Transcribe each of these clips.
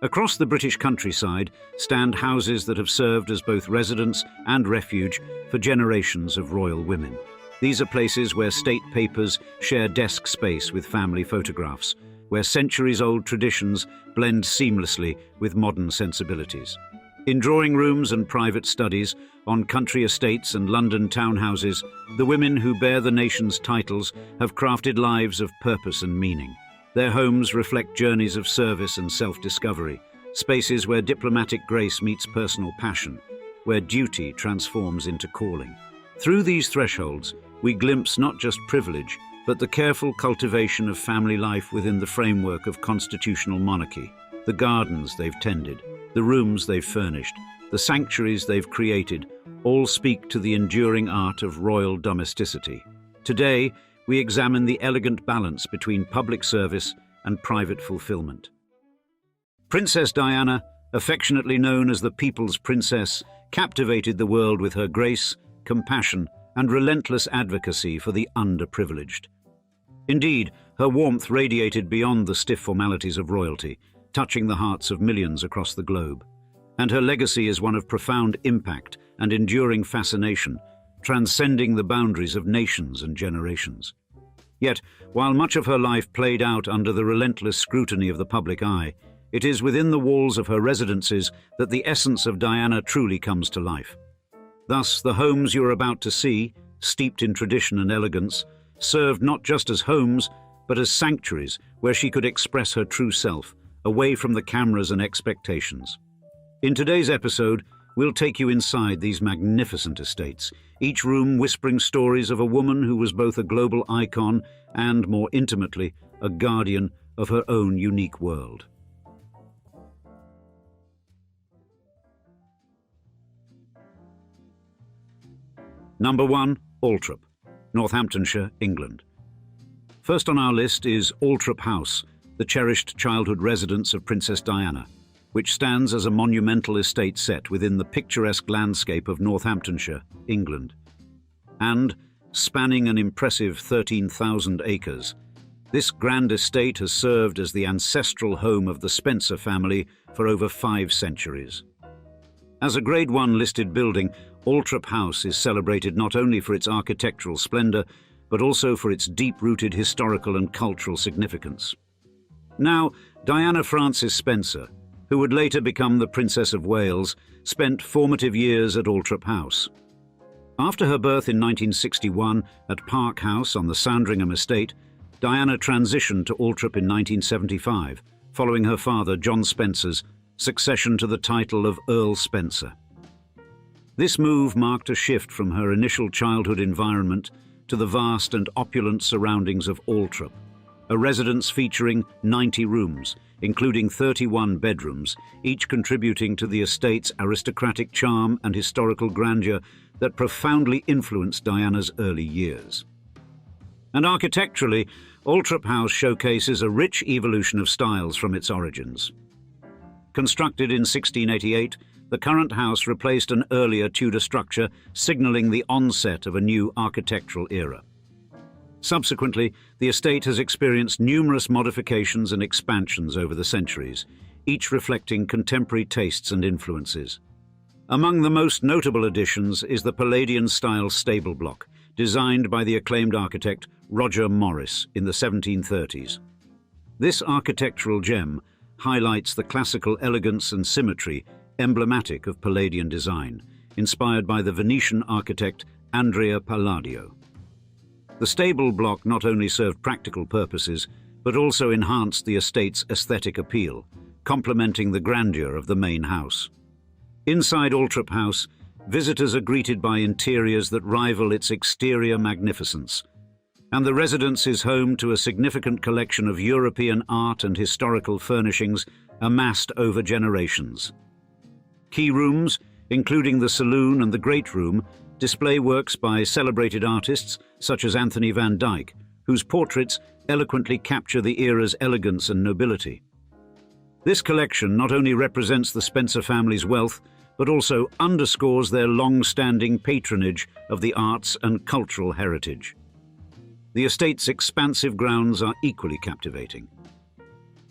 Across the British countryside stand houses that have served as both residence and refuge for generations of royal women. These are places where state papers share desk space with family photographs, where centuries-old traditions blend seamlessly with modern sensibilities. In drawing rooms and private studies, on country estates and London townhouses, the women who bear the nation's titles have crafted lives of purpose and meaning. Their homes reflect journeys of service and self-discovery, spaces where diplomatic grace meets personal passion, where duty transforms into calling. Through these thresholds, we glimpse not just privilege, but the careful cultivation of family life within the framework of constitutional monarchy. The gardens they've tended, the rooms they've furnished, the sanctuaries they've created, all speak to the enduring art of royal domesticity. Today, we examine the elegant balance between public service and private fulfillment. Princess Diana, affectionately known as the People's Princess, captivated the world with her grace, compassion, and relentless advocacy for the underprivileged. Indeed, her warmth radiated beyond the stiff formalities of royalty, touching the hearts of millions across the globe. And her legacy is one of profound impact and enduring fascination, transcending the boundaries of nations and generations. Yet, while much of her life played out under the relentless scrutiny of the public eye, it is within the walls of her residences that the essence of Diana truly comes to life. Thus, the homes you're about to see, steeped in tradition and elegance, served not just as homes, but as sanctuaries where she could express her true self, away from the cameras and expectations. In today's episode, we'll take you inside these magnificent estates, each room whispering stories of a woman who was both a global icon and, more intimately, a guardian of her own unique world. Number 1. Althrop, Northamptonshire, England. First on our list is Althorp House, the cherished childhood residence of Princess Diana, which stands as a monumental estate set within the picturesque landscape of Northamptonshire, England. And, spanning an impressive 13,000 acres, this grand estate has served as the ancestral home of the Spencer family for over 5 centuries. As a Grade 1 listed building, Althrop House is celebrated not only for its architectural splendour, but also for its deep-rooted historical and cultural significance. Now, Diana Frances Spencer, who would later become the Princess of Wales, spent formative years at Althrop House. After her birth in 1961 at Park House on the Sandringham estate, Diana transitioned to Althrop in 1975, following her father, John Spencer's, succession to the title of Earl Spencer. This move marked a shift from her initial childhood environment to the vast and opulent surroundings of Althrop, a residence featuring 90 rooms, including 31 bedrooms, each contributing to the estate's aristocratic charm and historical grandeur that profoundly influenced Diana's early years. And architecturally, Althrop House showcases a rich evolution of styles from its origins. Constructed in 1688, the current house replaced an earlier Tudor structure, signalling the onset of a new architectural era. Subsequently, the estate has experienced numerous modifications and expansions over the centuries, each reflecting contemporary tastes and influences. Among the most notable additions is the Palladian-style stable block, designed by the acclaimed architect Roger Morris in the 1730s. This architectural gem highlights the classical elegance and symmetry emblematic of Palladian design, inspired by the Venetian architect Andrea Palladio. The stable block not only served practical purposes, but also enhanced the estate's aesthetic appeal, complementing the grandeur of the main house. Inside Althrop House, visitors are greeted by interiors that rival its exterior magnificence, and the residence is home to a significant collection of European art and historical furnishings amassed over generations. Key rooms, including the saloon and the Great Room, display works by celebrated artists such as Anthony van Dyck, whose portraits eloquently capture the era's elegance and nobility. This collection not only represents the Spencer family's wealth, but also underscores their long-standing patronage of the arts and cultural heritage. The estate's expansive grounds are equally captivating.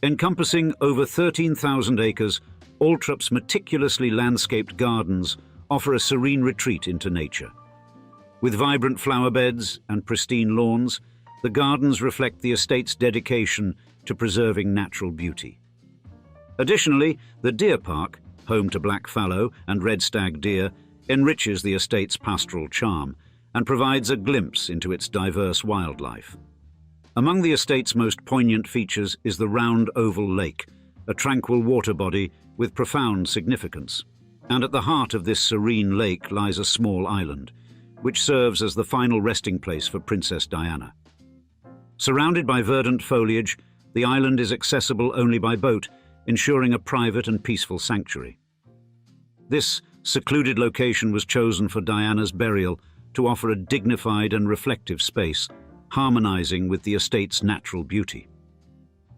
Encompassing over 13,000 acres, Althrop's meticulously landscaped gardens offer a serene retreat into nature. With vibrant flower beds and pristine lawns, the gardens reflect the estate's dedication to preserving natural beauty. Additionally, the deer park, home to black fallow and red stag deer, enriches the estate's pastoral charm and provides a glimpse into its diverse wildlife. Among the estate's most poignant features is the round oval lake, a tranquil water body with profound significance. And at the heart of this serene lake lies a small island, which serves as the final resting place for Princess Diana. Surrounded by verdant foliage, the island is accessible only by boat, ensuring a private and peaceful sanctuary. This secluded location was chosen for Diana's burial to offer a dignified and reflective space, harmonizing with the estate's natural beauty.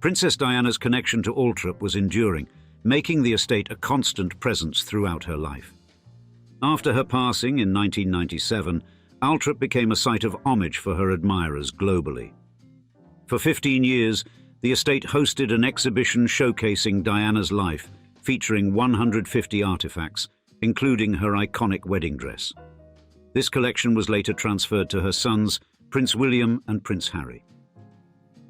Princess Diana's connection to Althrop was enduring, making the estate a constant presence throughout her life. After her passing in 1997, Althrop became a site of homage for her admirers globally. For 15 years, the estate hosted an exhibition showcasing Diana's life, featuring 150 artifacts, including her iconic wedding dress. This collection was later transferred to her sons, Prince William and Prince Harry.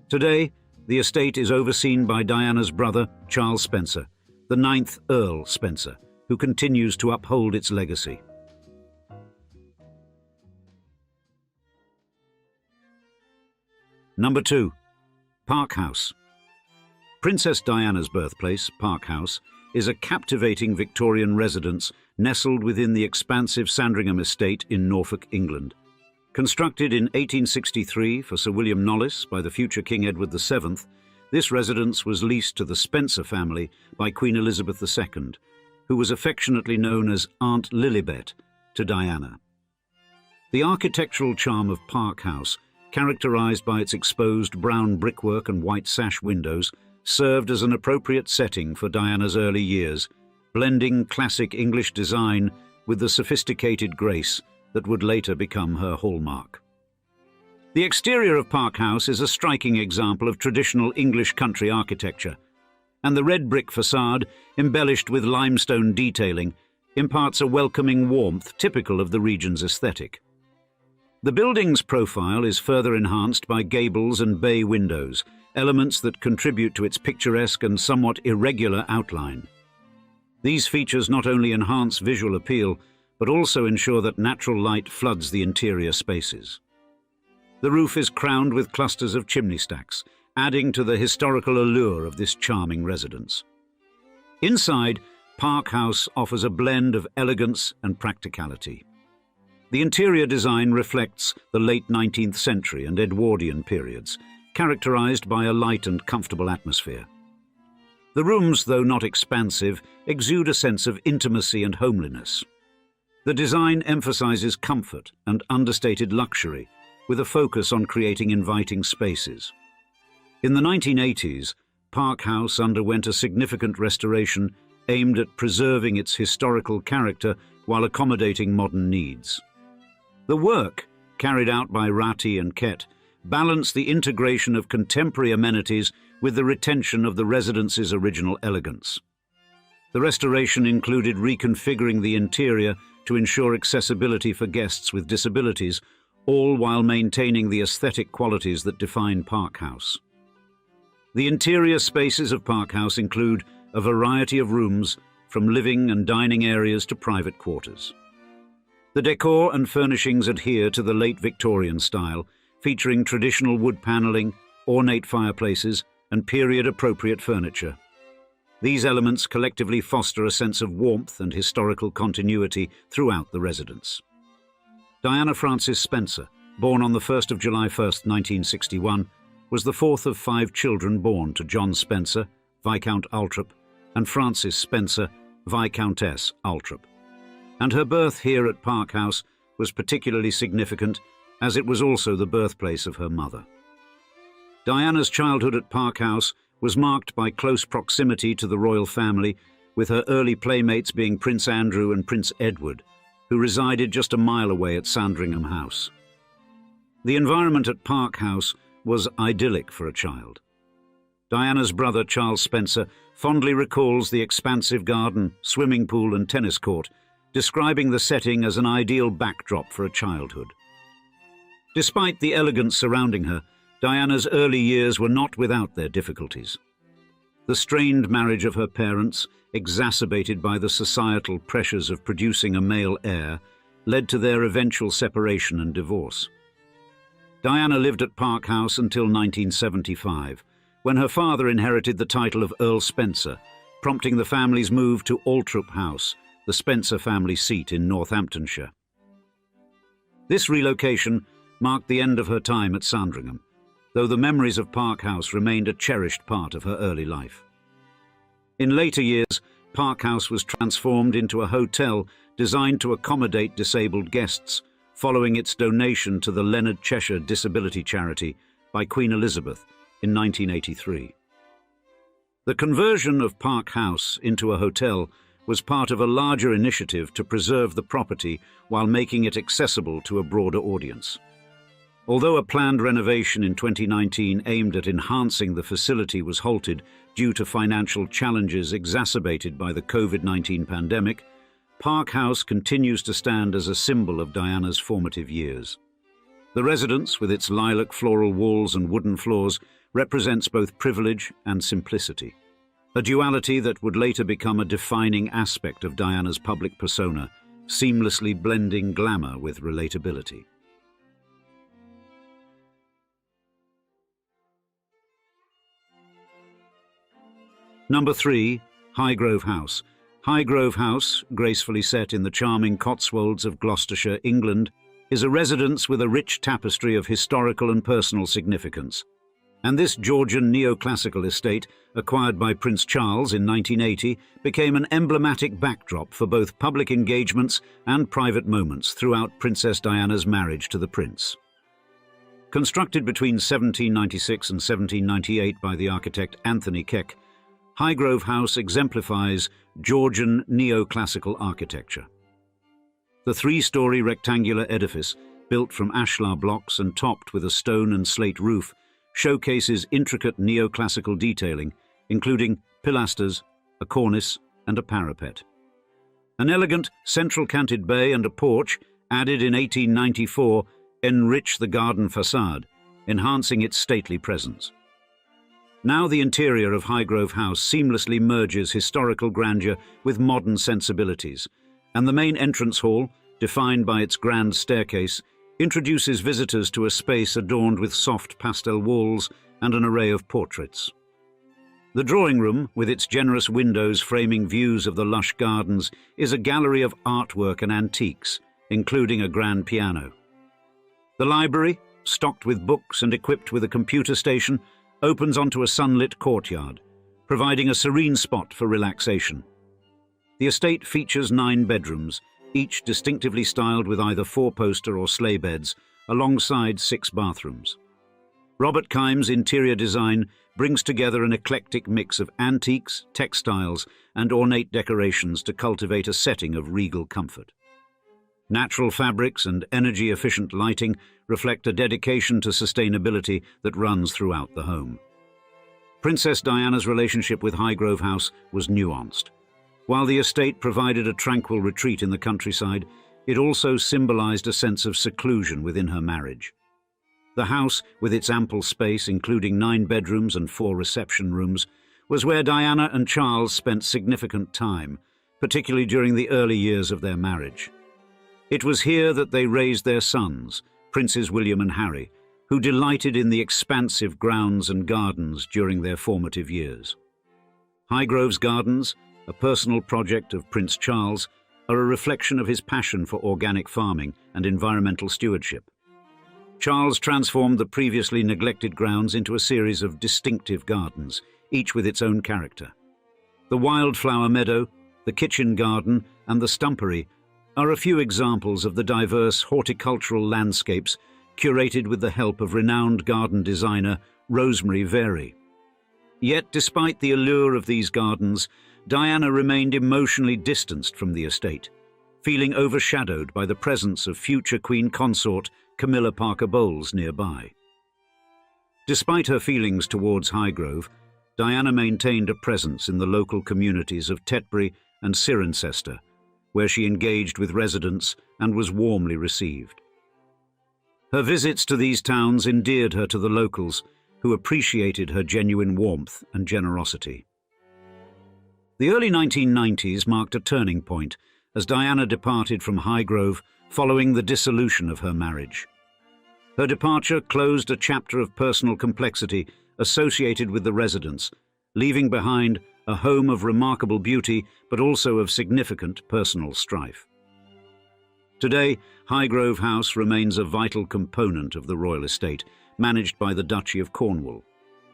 Today, the estate is overseen by Diana's brother, Charles Spencer, the 9th Earl Spencer, who continues to uphold its legacy. Number 2. Park House. Princess Diana's birthplace, Park House, is a captivating Victorian residence nestled within the expansive Sandringham estate in Norfolk, England. Constructed in 1863 for Sir William Knollys by the future King Edward VII, this residence was leased to the Spencer family by Queen Elizabeth II, who was affectionately known as Aunt Lilibet to Diana. The architectural charm of Park House, characterized by its exposed brown brickwork and white sash windows, served as an appropriate setting for Diana's early years, blending classic English design with the sophisticated grace that would later become her hallmark. The exterior of Park House is a striking example of traditional English country architecture, and the red brick facade, embellished with limestone detailing, imparts a welcoming warmth typical of the region's aesthetic. The building's profile is further enhanced by gables and bay windows, elements that contribute to its picturesque and somewhat irregular outline. These features not only enhance visual appeal, but also ensure that natural light floods the interior spaces. The roof is crowned with clusters of chimney stacks, adding to the historical allure of this charming residence. Inside, Park House offers a blend of elegance and practicality. The interior design reflects the late 19th century and Edwardian periods, characterized by a light and comfortable atmosphere. The rooms, though not expansive, exude a sense of intimacy and homeliness. The design emphasizes comfort and understated luxury, with a focus on creating inviting spaces. In the 1980s, Park House underwent a significant restoration aimed at preserving its historical character while accommodating modern needs. The work, carried out by Ratti and Kett, balanced the integration of contemporary amenities with the retention of the residence's original elegance. The restoration included reconfiguring the interior to ensure accessibility for guests with disabilities, all while maintaining the aesthetic qualities that define Park House. The interior spaces of Park House include a variety of rooms, from living and dining areas to private quarters. The decor and furnishings adhere to the late Victorian style, featuring traditional wood paneling, ornate fireplaces, and period-appropriate furniture. These elements collectively foster a sense of warmth and historical continuity throughout the residence. Diana Frances Spencer, born on the 1st of July 1st, 1961, was the fourth of 5 children born to John Spencer, Viscount Althrop, and Frances Spencer, Viscountess Althrop. And her birth here at Park House was particularly significant, as it was also the birthplace of her mother. Diana's childhood at Park House was marked by close proximity to the royal family, with her early playmates being Prince Andrew and Prince Edward, who resided just a mile away at Sandringham House. The environment at Park House was idyllic for a child. Diana's brother, Charles Spencer, fondly recalls the expansive garden, swimming pool and tennis court, describing the setting as an ideal backdrop for a childhood. Despite the elegance surrounding her, Diana's early years were not without their difficulties. The strained marriage of her parents, exacerbated by the societal pressures of producing a male heir, led to their eventual separation and divorce. Diana lived at Park House until 1975, when her father inherited the title of Earl Spencer, prompting the family's move to Althrop House, the Spencer family seat in Northamptonshire. This relocation marked the end of her time at Sandringham, though the memories of Park House remained a cherished part of her early life. In later years, Park House was transformed into a hotel designed to accommodate disabled guests, following its donation to the Leonard Cheshire Disability Charity by Queen Elizabeth in 1983. The conversion of Park House into a hotel was part of a larger initiative to preserve the property while making it accessible to a broader audience. Although a planned renovation in 2019 aimed at enhancing the facility was halted due to financial challenges exacerbated by the COVID-19 pandemic, Park House continues to stand as a symbol of Diana's formative years. The residence, with its lilac floral walls and wooden floors, represents both privilege and simplicity, a duality that would later become a defining aspect of Diana's public persona, seamlessly blending glamour with relatability. Number 3. Highgrove House. Highgrove House, gracefully set in the charming Cotswolds of Gloucestershire, England, is a residence with a rich tapestry of historical and personal significance. And this Georgian neoclassical estate, acquired by Prince Charles in 1980, became an emblematic backdrop for both public engagements and private moments throughout Princess Diana's marriage to the prince. Constructed between 1796 and 1798 by the architect Anthony Keck, Highgrove House exemplifies Georgian neoclassical architecture. The three-story rectangular edifice, built from ashlar blocks and topped with a stone and slate roof, showcases intricate neoclassical detailing, including pilasters, a cornice, and a parapet. An elegant central canted bay and a porch, added in 1894, enrich the garden facade, enhancing its stately presence. Now the interior of Highgrove House seamlessly merges historical grandeur with modern sensibilities, and the main entrance hall, defined by its grand staircase, introduces visitors to a space adorned with soft pastel walls and an array of portraits. The drawing room, with its generous windows framing views of the lush gardens, is a gallery of artwork and antiques, including a grand piano. The library, stocked with books and equipped with a computer station, opens onto a sunlit courtyard, providing a serene spot for relaxation. The estate features 9 bedrooms, each distinctively styled with either 4-poster or sleigh beds, alongside 6 bathrooms. Robert Kime's interior design brings together an eclectic mix of antiques, textiles, and ornate decorations to cultivate a setting of regal comfort. Natural fabrics and energy-efficient lighting reflect a dedication to sustainability that runs throughout the home. Princess Diana's relationship with Highgrove House was nuanced. While the estate provided a tranquil retreat in the countryside, it also symbolized a sense of seclusion within her marriage. The house, with its ample space, including 9 bedrooms and 4 reception rooms, was where Diana and Charles spent significant time, particularly during the early years of their marriage. It was here that they raised their sons, Princes William and Harry, who delighted in the expansive grounds and gardens during their formative years. Highgrove's Gardens, a personal project of Prince Charles, are a reflection of his passion for organic farming and environmental stewardship. Charles transformed the previously neglected grounds into a series of distinctive gardens, each with its own character. The wildflower meadow, the kitchen garden, and the stumpery are a few examples of the diverse horticultural landscapes curated with the help of renowned garden designer Rosemary Very. Yet, despite the allure of these gardens, Diana remained emotionally distanced from the estate, feeling overshadowed by the presence of future Queen Consort Camilla Parker Bowles nearby. Despite her feelings towards Highgrove, Diana maintained a presence in the local communities of Tetbury and Cirencester, where she engaged with residents and was warmly received. Her visits to these towns endeared her to the locals, who appreciated her genuine warmth and generosity. The early 1990s marked a turning point as Diana departed from Highgrove following the dissolution of her marriage. Her departure closed a chapter of personal complexity associated with the residents, leaving behind a home of remarkable beauty but also of significant personal strife. Today, Highgrove House remains a vital component of the royal estate, managed by the Duchy of Cornwall,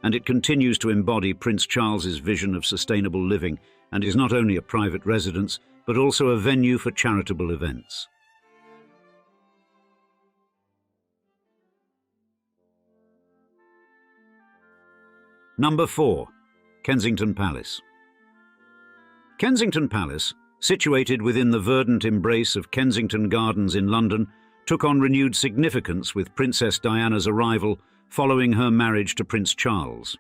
and it continues to embody Prince Charles's vision of sustainable living and is not only a private residence but also a venue for charitable events. Number 4. Kensington Palace. Kensington Palace, situated within the verdant embrace of Kensington Gardens in London, took on renewed significance with Princess Diana's arrival following her marriage to Prince Charles.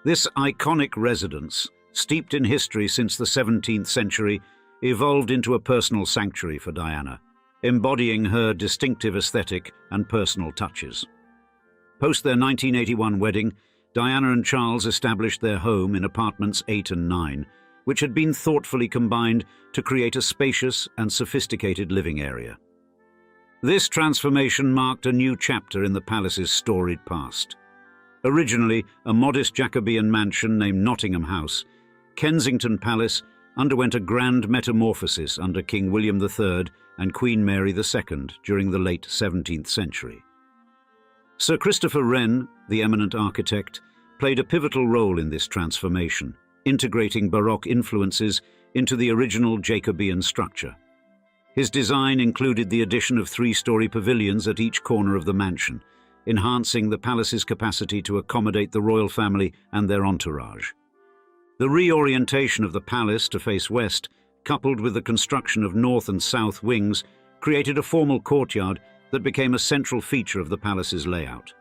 This iconic residence, steeped in history since the 17th century, evolved into a personal sanctuary for Diana, embodying her distinctive aesthetic and personal touches. Post their 1981 wedding, Diana and Charles established their home in apartments 8 and 9, which had been thoughtfully combined to create a spacious and sophisticated living area. This transformation marked a new chapter in the palace's storied past. Originally a modest Jacobean mansion named Nottingham House, Kensington Palace underwent a grand metamorphosis under King William III and Queen Mary II during the late 17th century. Sir Christopher Wren, the eminent architect, played a pivotal role in this transformation, integrating Baroque influences into the original Jacobean structure. His design included the addition of 3-story pavilions at each corner of the mansion, enhancing the palace's capacity to accommodate the royal family and their entourage. The reorientation of the palace to face west, coupled with the construction of north and south wings, created a formal courtyard that became a central feature of the palace's layout.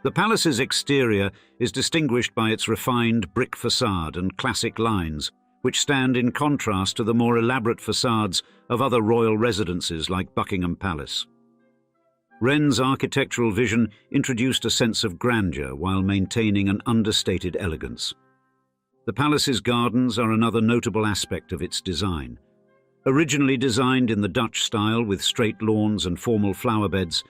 The palace's exterior is distinguished by its refined brick facade and classic lines, which stand in contrast to the more elaborate facades of other royal residences like Buckingham Palace. Wren's architectural vision introduced a sense of grandeur while maintaining an understated elegance. The palace's gardens are another notable aspect of its design. Originally designed in the Dutch style with straight lawns and formal flower beds,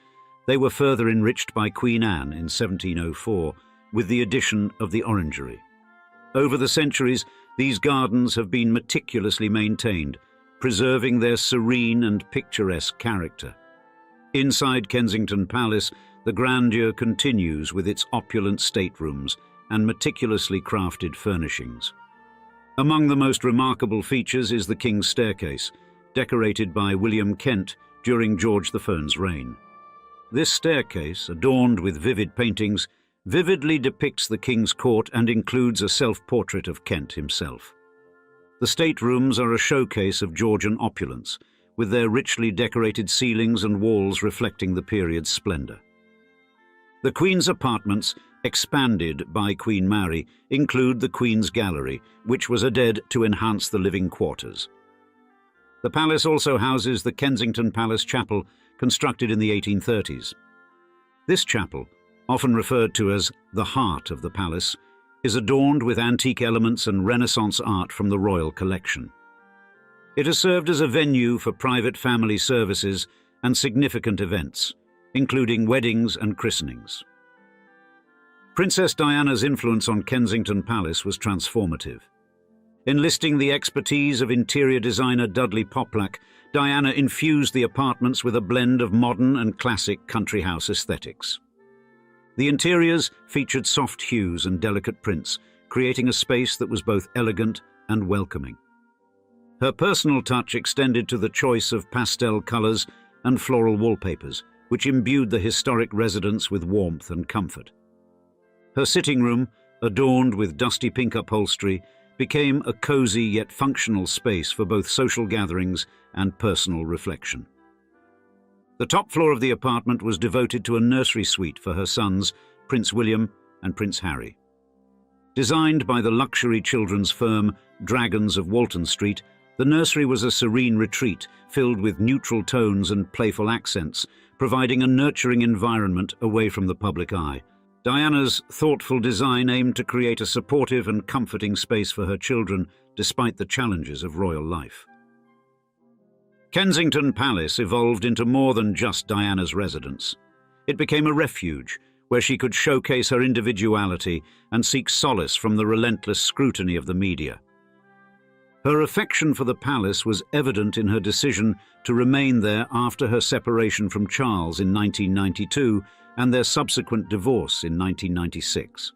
they were further enriched by Queen Anne in 1704 with the addition of the orangery. Over the centuries, these gardens have been meticulously maintained, preserving their serene and picturesque character. Inside Kensington Palace, the grandeur continues with its opulent staterooms and meticulously crafted furnishings. Among the most remarkable features is the King's Staircase, decorated by William Kent during George I's reign. This staircase, adorned with vivid paintings, vividly depicts the King's Court and includes a self-portrait of Kent himself. The staterooms are a showcase of Georgian opulence, with their richly decorated ceilings and walls reflecting the period's splendor. The Queen's apartments, expanded by Queen Mary, include the Queen's Gallery, which was added to enhance the living quarters. The palace also houses the Kensington Palace Chapel, constructed in the 1830s. This chapel, often referred to as the heart of the palace, is adorned with antique elements and Renaissance art from the royal collection. It has served as a venue for private family services and significant events, including weddings and christenings. Princess Diana's influence on Kensington Palace was transformative. Enlisting the expertise of interior designer Dudley Poplack, Diana infused the apartments with a blend of modern and classic country house aesthetics. The interiors featured soft hues and delicate prints, creating a space that was both elegant and welcoming. Her personal touch extended to the choice of pastel colors and floral wallpapers, which imbued the historic residence with warmth and comfort. Her sitting room, adorned with dusty pink upholstery, became a cozy yet functional space for both social gatherings and personal reflection. The top floor of the apartment was devoted to a nursery suite for her sons, Prince William and Prince Harry. Designed by the luxury children's firm Dragons of Walton Street, the nursery was a serene retreat filled with neutral tones and playful accents, providing a nurturing environment away from the public eye. Diana's thoughtful design aimed to create a supportive and comforting space for her children despite the challenges of royal life. Kensington Palace evolved into more than just Diana's residence. It became a refuge where she could showcase her individuality and seek solace from the relentless scrutiny of the media. Her affection for the palace was evident in her decision to remain there after her separation from Charles in 1992 and their subsequent divorce in 1996.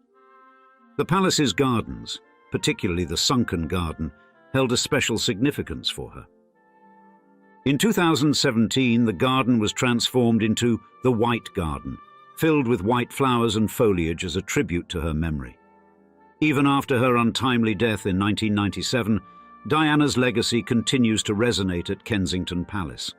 The palace's gardens, particularly the sunken garden, held a special significance for her. In 2017, the garden was transformed into the White Garden, filled with white flowers and foliage as a tribute to her memory. Even after her untimely death in 1997, Diana's legacy continues to resonate at Kensington Palace,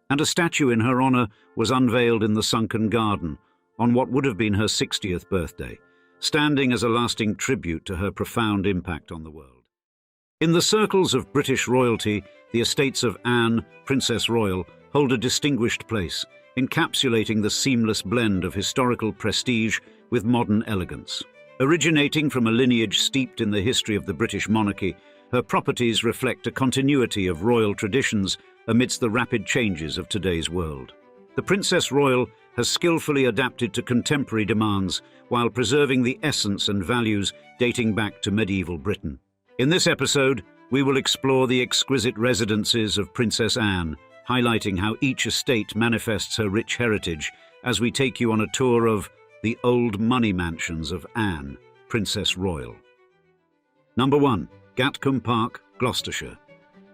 and a statue in her honour was unveiled in the sunken garden on what would have been her 60th birthday, standing as a lasting tribute to her profound impact on the world. In the circles of British royalty, the estates of Anne, Princess Royal, hold a distinguished place, encapsulating the seamless blend of historical prestige with modern elegance. Originating from a lineage steeped in the history of the British monarchy, her properties reflect a continuity of royal traditions amidst the rapid changes of today's world. The Princess Royal has skillfully adapted to contemporary demands while preserving the essence and values dating back to medieval Britain. In this episode, we will explore the exquisite residences of Princess Anne, highlighting how each estate manifests her rich heritage as we take you on a tour of the old money mansions of Anne, Princess Royal. Number 1. Gatcombe Park, Gloucestershire.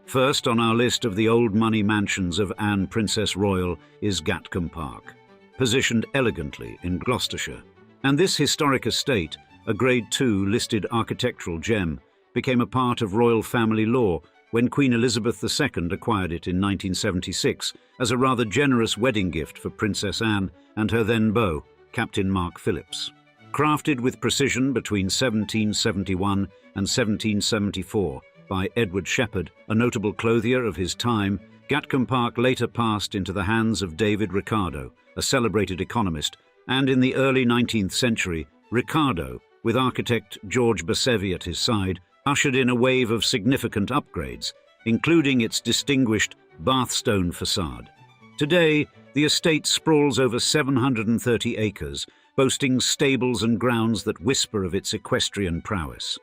First on our list of the old money mansions of Anne, Princess Royal is Gatcombe Park, positioned elegantly in Gloucestershire. And this historic estate, a Grade II listed architectural gem, became a part of royal family law when Queen Elizabeth II acquired it in 1976 as a rather generous wedding gift for Princess Anne and her then beau, Captain Mark Phillips. Crafted with precision between 1771 and 1774 by Edward Shepherd, a notable clothier of his time, Gatcombe Park later passed into the hands of David Ricardo, a celebrated economist, and in the early 19th century, Ricardo, with architect George Bassevi at his side, ushered in a wave of significant upgrades, including its distinguished Bathstone facade. Today, the estate sprawls over 730 acres, boasting stables and grounds that whisper of its equestrian prowess.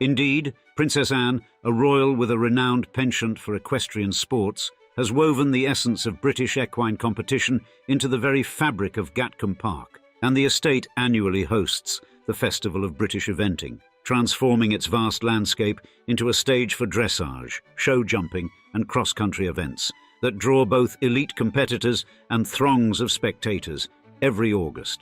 Indeed, Princess Anne, a royal with a renowned penchant for equestrian sports, has woven the essence of British equine competition into the very fabric of Gatcombe Park, and the estate annually hosts the Festival of British Eventing, transforming its vast landscape into a stage for dressage, show jumping, and cross-country events that draw both elite competitors and throngs of spectators every August.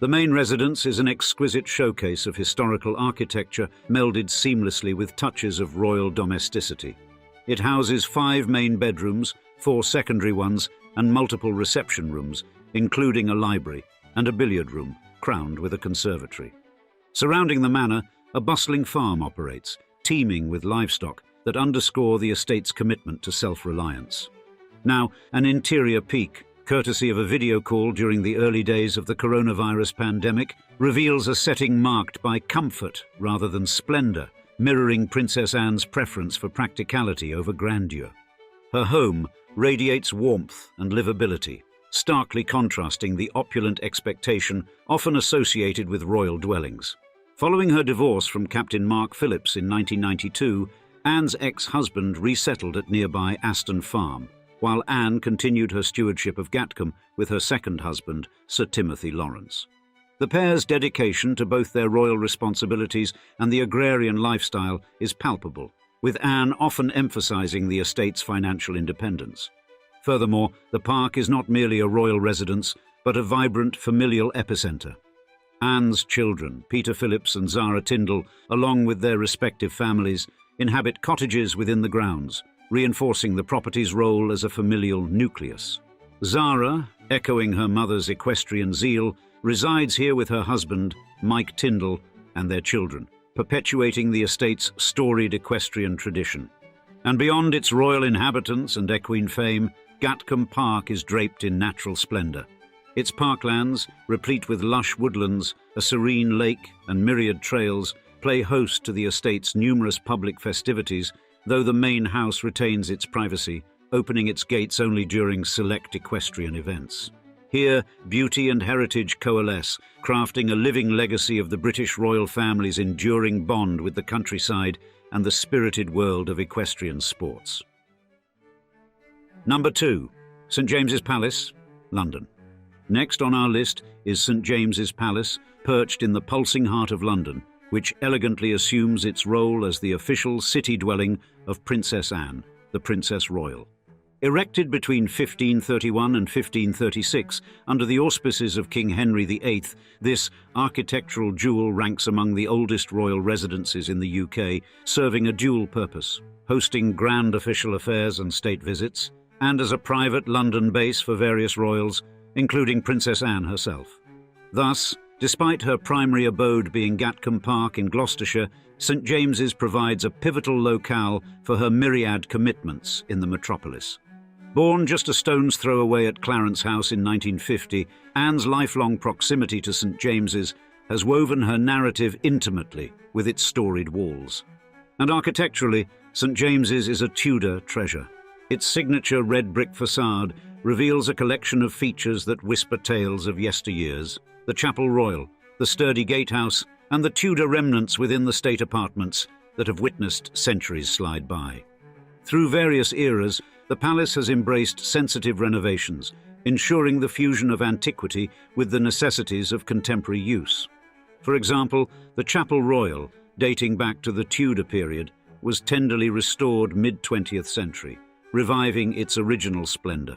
The main residence is an exquisite showcase of historical architecture melded seamlessly with touches of royal domesticity. It houses 5 main bedrooms, 4 secondary ones, and multiple reception rooms, including a library and a billiard room, crowned with a conservatory. Surrounding the manor, a bustling farm operates, teeming with livestock that underscore the estate's commitment to self-reliance. Now, an interior peek, courtesy of a video call during the early days of the coronavirus pandemic, reveals a setting marked by comfort rather than splendor, mirroring Princess Anne's preference for practicality over grandeur. Her home radiates warmth and livability, starkly contrasting the opulent expectation often associated with royal dwellings. Following her divorce from Captain Mark Phillips in 1992, Anne's ex-husband resettled at nearby Aston Farm, while Anne continued her stewardship of Gatcombe with her second husband, Sir Timothy Lawrence. The pair's dedication to both their royal responsibilities and the agrarian lifestyle is palpable, with Anne often emphasising the estate's financial independence. Furthermore, the park is not merely a royal residence, but a vibrant familial epicentre. Anne's children, Peter Phillips and Zara Tyndall, along with their respective families, inhabit cottages within the grounds, reinforcing the property's role as a familial nucleus. Zara, echoing her mother's equestrian zeal, resides here with her husband, Mike Tyndall, and their children, perpetuating the estate's storied equestrian tradition. And beyond its royal inhabitants and equine fame, Gatcombe Park is draped in natural splendour. Its parklands, replete with lush woodlands, a serene lake and myriad trails, play host to the estate's numerous public festivities, though the main house retains its privacy, opening its gates only during select equestrian events. Here, beauty and heritage coalesce, crafting a living legacy of the British royal family's enduring bond with the countryside and the spirited world of equestrian sports. Number 2. St James's Palace, London. Next on our list is St James's Palace, perched in the pulsing heart of London, which elegantly assumes its role as the official city dwelling of Princess Anne, the Princess Royal. Erected between 1531 and 1536 under the auspices of King Henry VIII, this architectural jewel ranks among the oldest royal residences in the UK, serving a dual purpose, hosting grand official affairs and state visits, and as a private London base for various royals, including Princess Anne herself. Thus, despite her primary abode being Gatcombe Park in Gloucestershire, St James's provides a pivotal locale for her myriad commitments in the metropolis. Born just a stone's throw away at Clarence House in 1950, Anne's lifelong proximity to St James's has woven her narrative intimately with its storied walls. And architecturally, St James's is a Tudor treasure. Its signature red brick facade reveals a collection of features that whisper tales of yesteryears: the Chapel Royal, the sturdy gatehouse, and the Tudor remnants within the state apartments that have witnessed centuries slide by. Through various eras, the palace has embraced sensitive renovations, ensuring the fusion of antiquity with the necessities of contemporary use. For example, the Chapel Royal, dating back to the Tudor period, was tenderly restored mid-20th century, reviving its original splendour.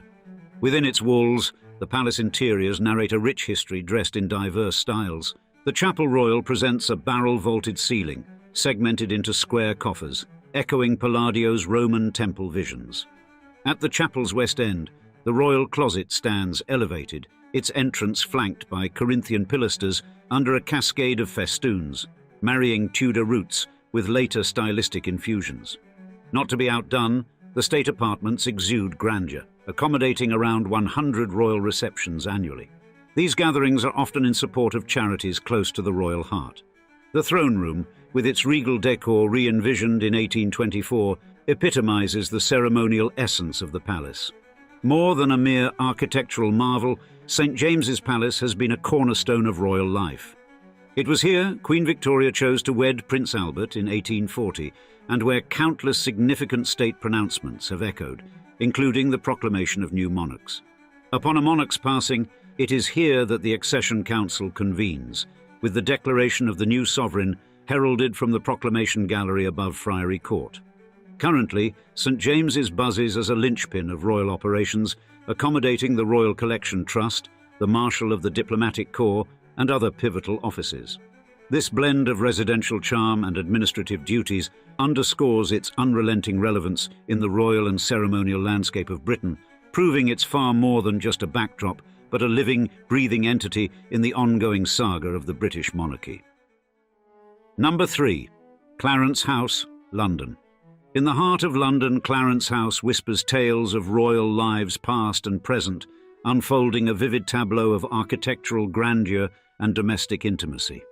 Within its walls, the palace interiors narrate a rich history dressed in diverse styles. The Chapel Royal presents a barrel-vaulted ceiling, segmented into square coffers, echoing Palladio's Roman temple visions. At the chapel's west end, the royal closet stands elevated, its entrance flanked by Corinthian pilasters under a cascade of festoons, marrying Tudor roots with later stylistic infusions. Not to be outdone, the state apartments exude grandeur, accommodating around 100 royal receptions annually. These gatherings are often in support of charities close to the royal heart. The throne room, with its regal decor re-envisioned in 1824, epitomizes the ceremonial essence of the palace. More than a mere architectural marvel, St James's Palace has been a cornerstone of royal life. It was here Queen Victoria chose to wed Prince Albert in 1840, and where countless significant state pronouncements have echoed, including the proclamation of new monarchs. Upon a monarch's passing, it is here that the Accession Council convenes, with the declaration of the new sovereign heralded from the proclamation gallery above Friary Court. Currently, St James's buzzes as a linchpin of royal operations, accommodating the Royal Collection Trust, the Marshal of the Diplomatic Corps, and other pivotal offices. This blend of residential charm and administrative duties underscores its unrelenting relevance in the royal and ceremonial landscape of Britain, proving it's far more than just a backdrop, but a living, breathing entity in the ongoing saga of the British monarchy. Number 3. Clarence House, London. In the heart of London, Clarence House whispers tales of royal lives past and present, unfolding a vivid tableau of architectural grandeur and domestic intimacy.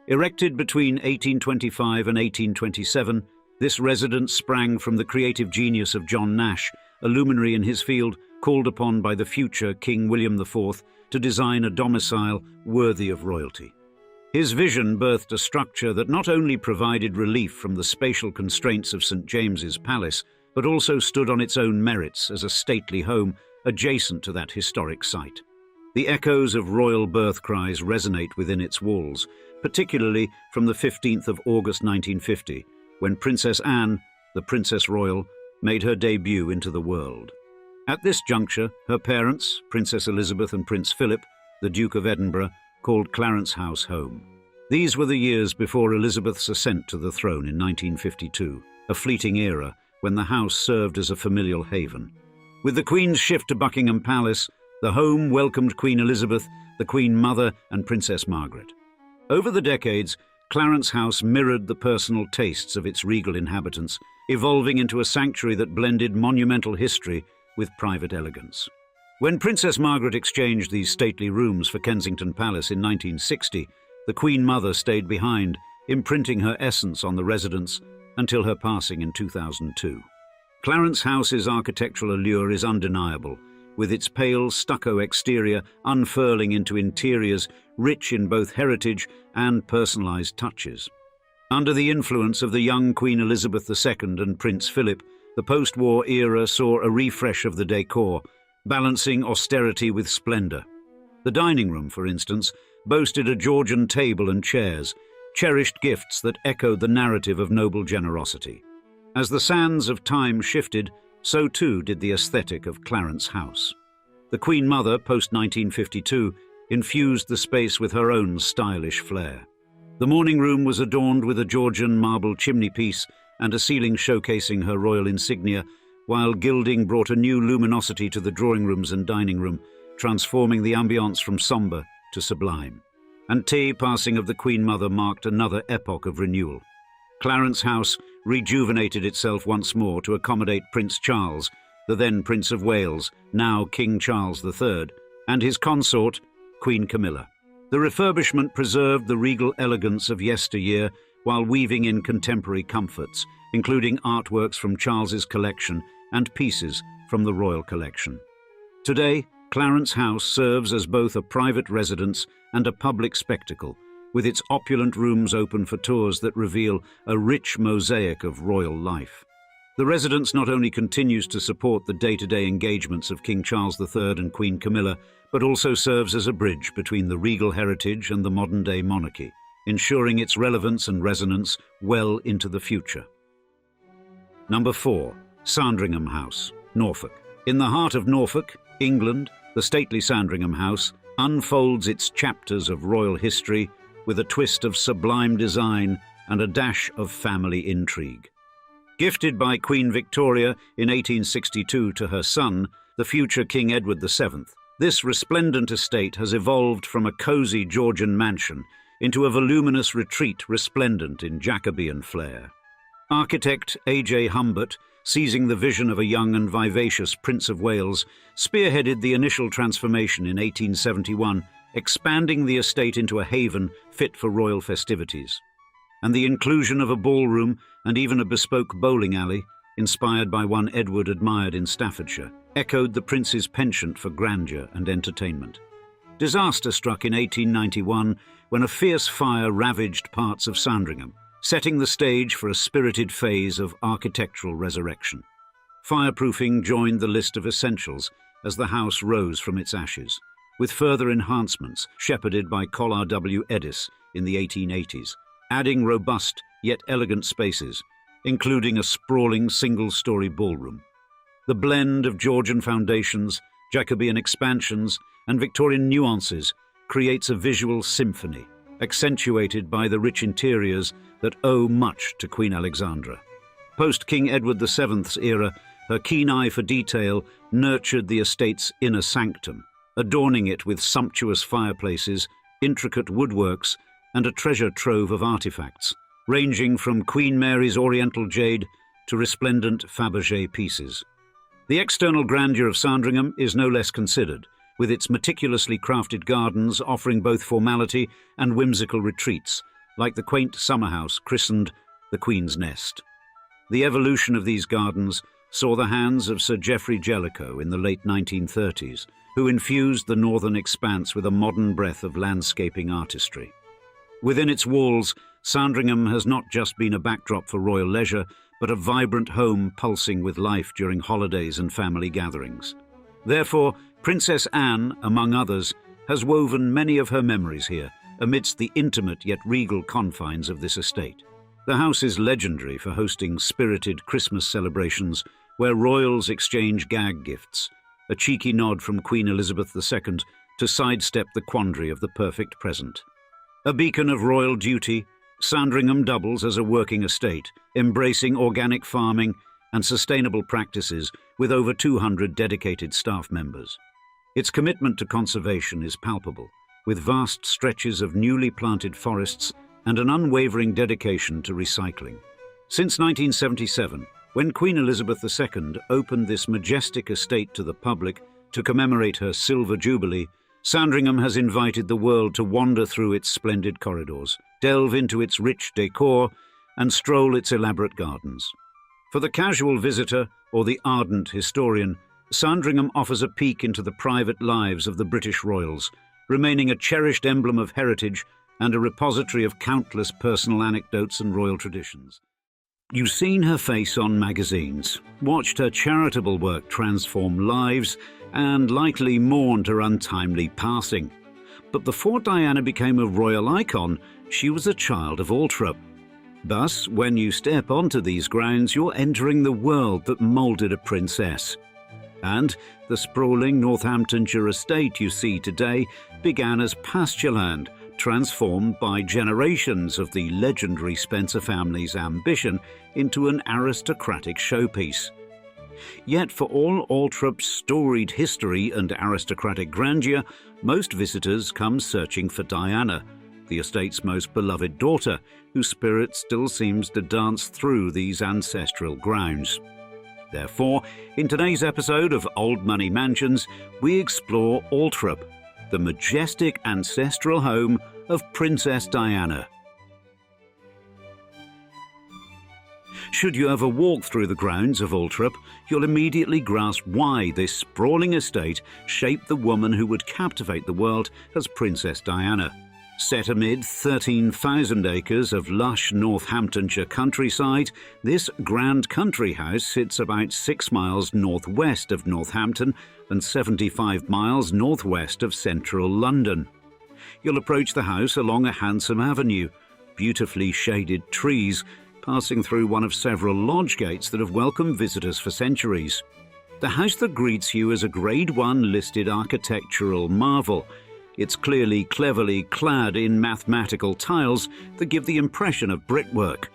Erected between 1825 and 1827, this residence sprang from the creative genius of John Nash, a luminary in his field called upon by the future King William IV to design a domicile worthy of royalty. His vision birthed a structure that not only provided relief from the spatial constraints of St James's Palace, but also stood on its own merits as a stately home adjacent to that historic site. The echoes of royal birth cries resonate within its walls, particularly from the 15th of August 1950, when Princess Anne, the Princess Royal, made her debut into the world. At this juncture, her parents, Princess Elizabeth and Prince Philip, the Duke of Edinburgh, called Clarence House home. These were the years before Elizabeth's ascent to the throne in 1952, a fleeting era when the house served as a familial haven. With the Queen's shift to Buckingham Palace, the home welcomed Queen Elizabeth, the Queen Mother, and Princess Margaret. Over the decades, Clarence House mirrored the personal tastes of its regal inhabitants, evolving into a sanctuary that blended monumental history with private elegance. When Princess Margaret exchanged these stately rooms for Kensington Palace in 1960, the Queen Mother stayed behind, imprinting her essence on the residence until her passing in 2002. Clarence House's architectural allure is undeniable, with its pale stucco exterior unfurling into interiors rich in both heritage and personalized touches. Under the influence of the young Queen Elizabeth II and Prince Philip, the post-war era saw a refresh of the decor, balancing austerity with splendor. The dining room, for instance, boasted a Georgian table and chairs, cherished gifts that echoed the narrative of noble generosity. As the sands of time shifted, so too did the aesthetic of Clarence House. The Queen Mother, post-1952, infused the space with her own stylish flair. The morning room was adorned with a Georgian marble chimneypiece and a ceiling showcasing her royal insignia, while gilding brought a new luminosity to the drawing rooms and dining room, transforming the ambience from sombre to sublime. And tea passing of the Queen Mother marked another epoch of renewal. Clarence House rejuvenated itself once more to accommodate Prince Charles, the then Prince of Wales, now King Charles III, and his consort, Queen Camilla. The refurbishment preserved the regal elegance of yesteryear while weaving in contemporary comforts, including artworks from Charles's collection and pieces from the royal collection. Today, Clarence House serves as both a private residence and a public spectacle, with its opulent rooms open for tours that reveal a rich mosaic of royal life. The residence not only continues to support the day-to-day engagements of King Charles III and Queen Camilla, but also serves as a bridge between the regal heritage and the modern-day monarchy, ensuring its relevance and resonance well into the future. Number 4. Sandringham House, Norfolk. In the heart of Norfolk, England, the stately Sandringham House unfolds its chapters of royal history with a twist of sublime design and a dash of family intrigue. Gifted by Queen Victoria in 1862 to her son, the future King Edward VII, this resplendent estate has evolved from a cosy Georgian mansion into a voluminous retreat resplendent in Jacobean flair. Architect A.J. Humbert, seizing the vision of a young and vivacious Prince of Wales, spearheaded the initial transformation in 1871, expanding the estate into a haven fit for royal festivities. And the inclusion of a ballroom and even a bespoke bowling alley, inspired by one Edward admired in Staffordshire, echoed the prince's penchant for grandeur and entertainment. Disaster struck in 1891 when a fierce fire ravaged parts of Sandringham, setting the stage for a spirited phase of architectural resurrection. Fireproofing joined the list of essentials as the house rose from its ashes, with further enhancements shepherded by Coleherne W. Edis in the 1880s, adding robust yet elegant spaces, including a sprawling single-story ballroom. The blend of Georgian foundations, Jacobean expansions, and Victorian nuances creates a visual symphony, accentuated by the rich interiors that owe much to Queen Alexandra. Post-King Edward VII's era, her keen eye for detail nurtured the estate's inner sanctum, adorning it with sumptuous fireplaces, intricate woodworks, and a treasure trove of artifacts, ranging from Queen Mary's Oriental jade to resplendent Fabergé pieces. The external grandeur of Sandringham is no less considered, with its meticulously crafted gardens offering both formality and whimsical retreats, like the quaint summer house christened the Queen's Nest. The evolution of these gardens saw the hands of Sir Geoffrey Jellicoe in the late 1930s, who infused the northern expanse with a modern breath of landscaping artistry. Within its walls, Sandringham has not just been a backdrop for royal leisure, but a vibrant home pulsing with life during holidays and family gatherings. Therefore, Princess Anne, among others, has woven many of her memories here, amidst the intimate yet regal confines of this estate. The house is legendary for hosting spirited Christmas celebrations where royals exchange gag gifts, a cheeky nod from Queen Elizabeth II to sidestep the quandary of the perfect present. A beacon of royal duty, Sandringham doubles as a working estate, embracing organic farming and sustainable practices with over 200 dedicated staff members. Its commitment to conservation is palpable, with vast stretches of newly planted forests and an unwavering dedication to recycling. Since 1977, when Queen Elizabeth II opened this majestic estate to the public to commemorate her Silver Jubilee, Sandringham has invited the world to wander through its splendid corridors, delve into its rich decor, and stroll its elaborate gardens. For the casual visitor or the ardent historian, Sandringham offers a peek into the private lives of the British royals, remaining a cherished emblem of heritage and a repository of countless personal anecdotes and royal traditions. You've seen her face on magazines, watched her charitable work transform lives, and likely mourned her untimely passing. But before Diana became a royal icon, she was a child of Althrop. Thus, when you step onto these grounds, you're entering the world that moulded a princess. And the sprawling Northamptonshire estate you see today began as pasture land, transformed by generations of the legendary Spencer family's ambition into an aristocratic showpiece. Yet for all Althrop's storied history and aristocratic grandeur, most visitors come searching for Diana, the estate's most beloved daughter, whose spirit still seems to dance through these ancestral grounds. Therefore, in today's episode of Old Money Mansions, we explore Althrop, the majestic ancestral home of Princess Diana. Should you ever walk through the grounds of Althrop, you'll immediately grasp why this sprawling estate shaped the woman who would captivate the world as Princess Diana. Set amid 13,000 acres of lush Northamptonshire countryside, this grand country house sits about 6 miles northwest of Northampton and 75 miles northwest of central London. You'll approach the house along a handsome avenue, beautifully shaded trees, passing through one of several lodge gates that have welcomed visitors for centuries. The house that greets you is a Grade 1 listed architectural marvel. It's cleverly clad in mathematical tiles that give the impression of brickwork.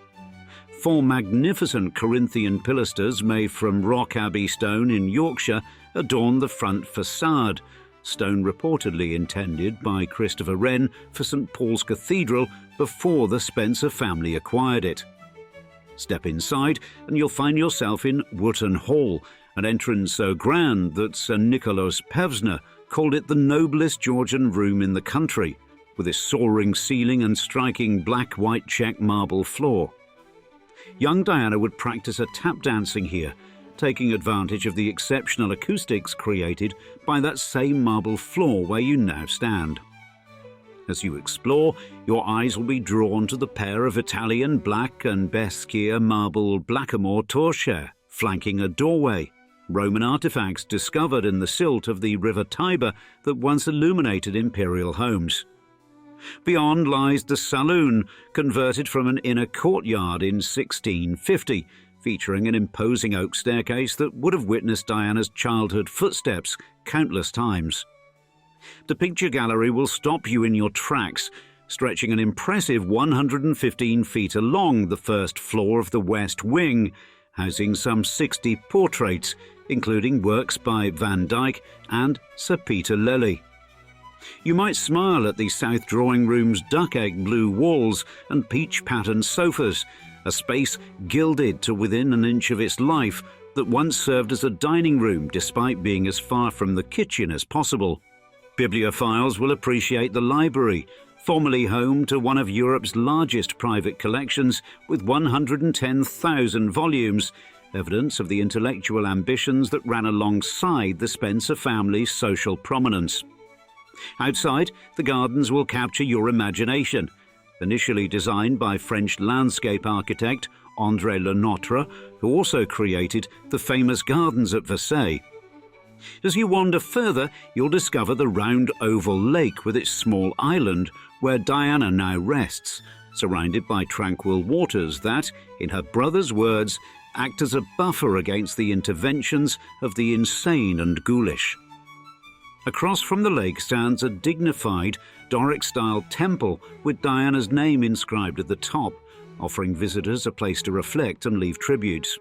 4 magnificent Corinthian pilasters made from rock abbey stone in Yorkshire adorn the front facade, stone reportedly intended by Christopher Wren for St Paul's Cathedral before the Spencer family acquired it. Step inside and you'll find yourself in Wootton Hall, an entrance so grand that Sir Nicholas Pevsner called it the noblest Georgian room in the country, with its soaring ceiling and striking black-white check marble floor. Young Diana would practice her tap dancing here, taking advantage of the exceptional acoustics created by that same marble floor where you now stand. As you explore, your eyes will be drawn to the pair of Italian black and Basquiat marble blackamoor torchères flanking a doorway, Roman artifacts discovered in the silt of the River Tiber that once illuminated imperial homes. Beyond lies the saloon, converted from an inner courtyard in 1650, featuring an imposing oak staircase that would have witnessed Diana's childhood footsteps countless times. The picture gallery will stop you in your tracks, stretching an impressive 115 feet along the first floor of the West Wing, housing some 60 portraits, including works by Van Dyck and Sir Peter Lely. You might smile at the south drawing room's duck-egg blue walls and peach-patterned sofas, a space gilded to within an inch of its life that once served as a dining room despite being as far from the kitchen as possible. Bibliophiles will appreciate the library, formerly home to one of Europe's largest private collections with 110,000 volumes, evidence of the intellectual ambitions that ran alongside the Spencer family's social prominence. Outside, the gardens will capture your imagination. Initially designed by French landscape architect André Le Notre, who also created the famous gardens at Versailles. As you wander further, you'll discover the round oval lake with its small island where Diana now rests, surrounded by tranquil waters that, in her brother's words, act as a buffer against the interventions of the insane and ghoulish. Across from the lake stands a dignified Doric-style temple with Diana's name inscribed at the top, offering visitors a place to reflect and leave tributes.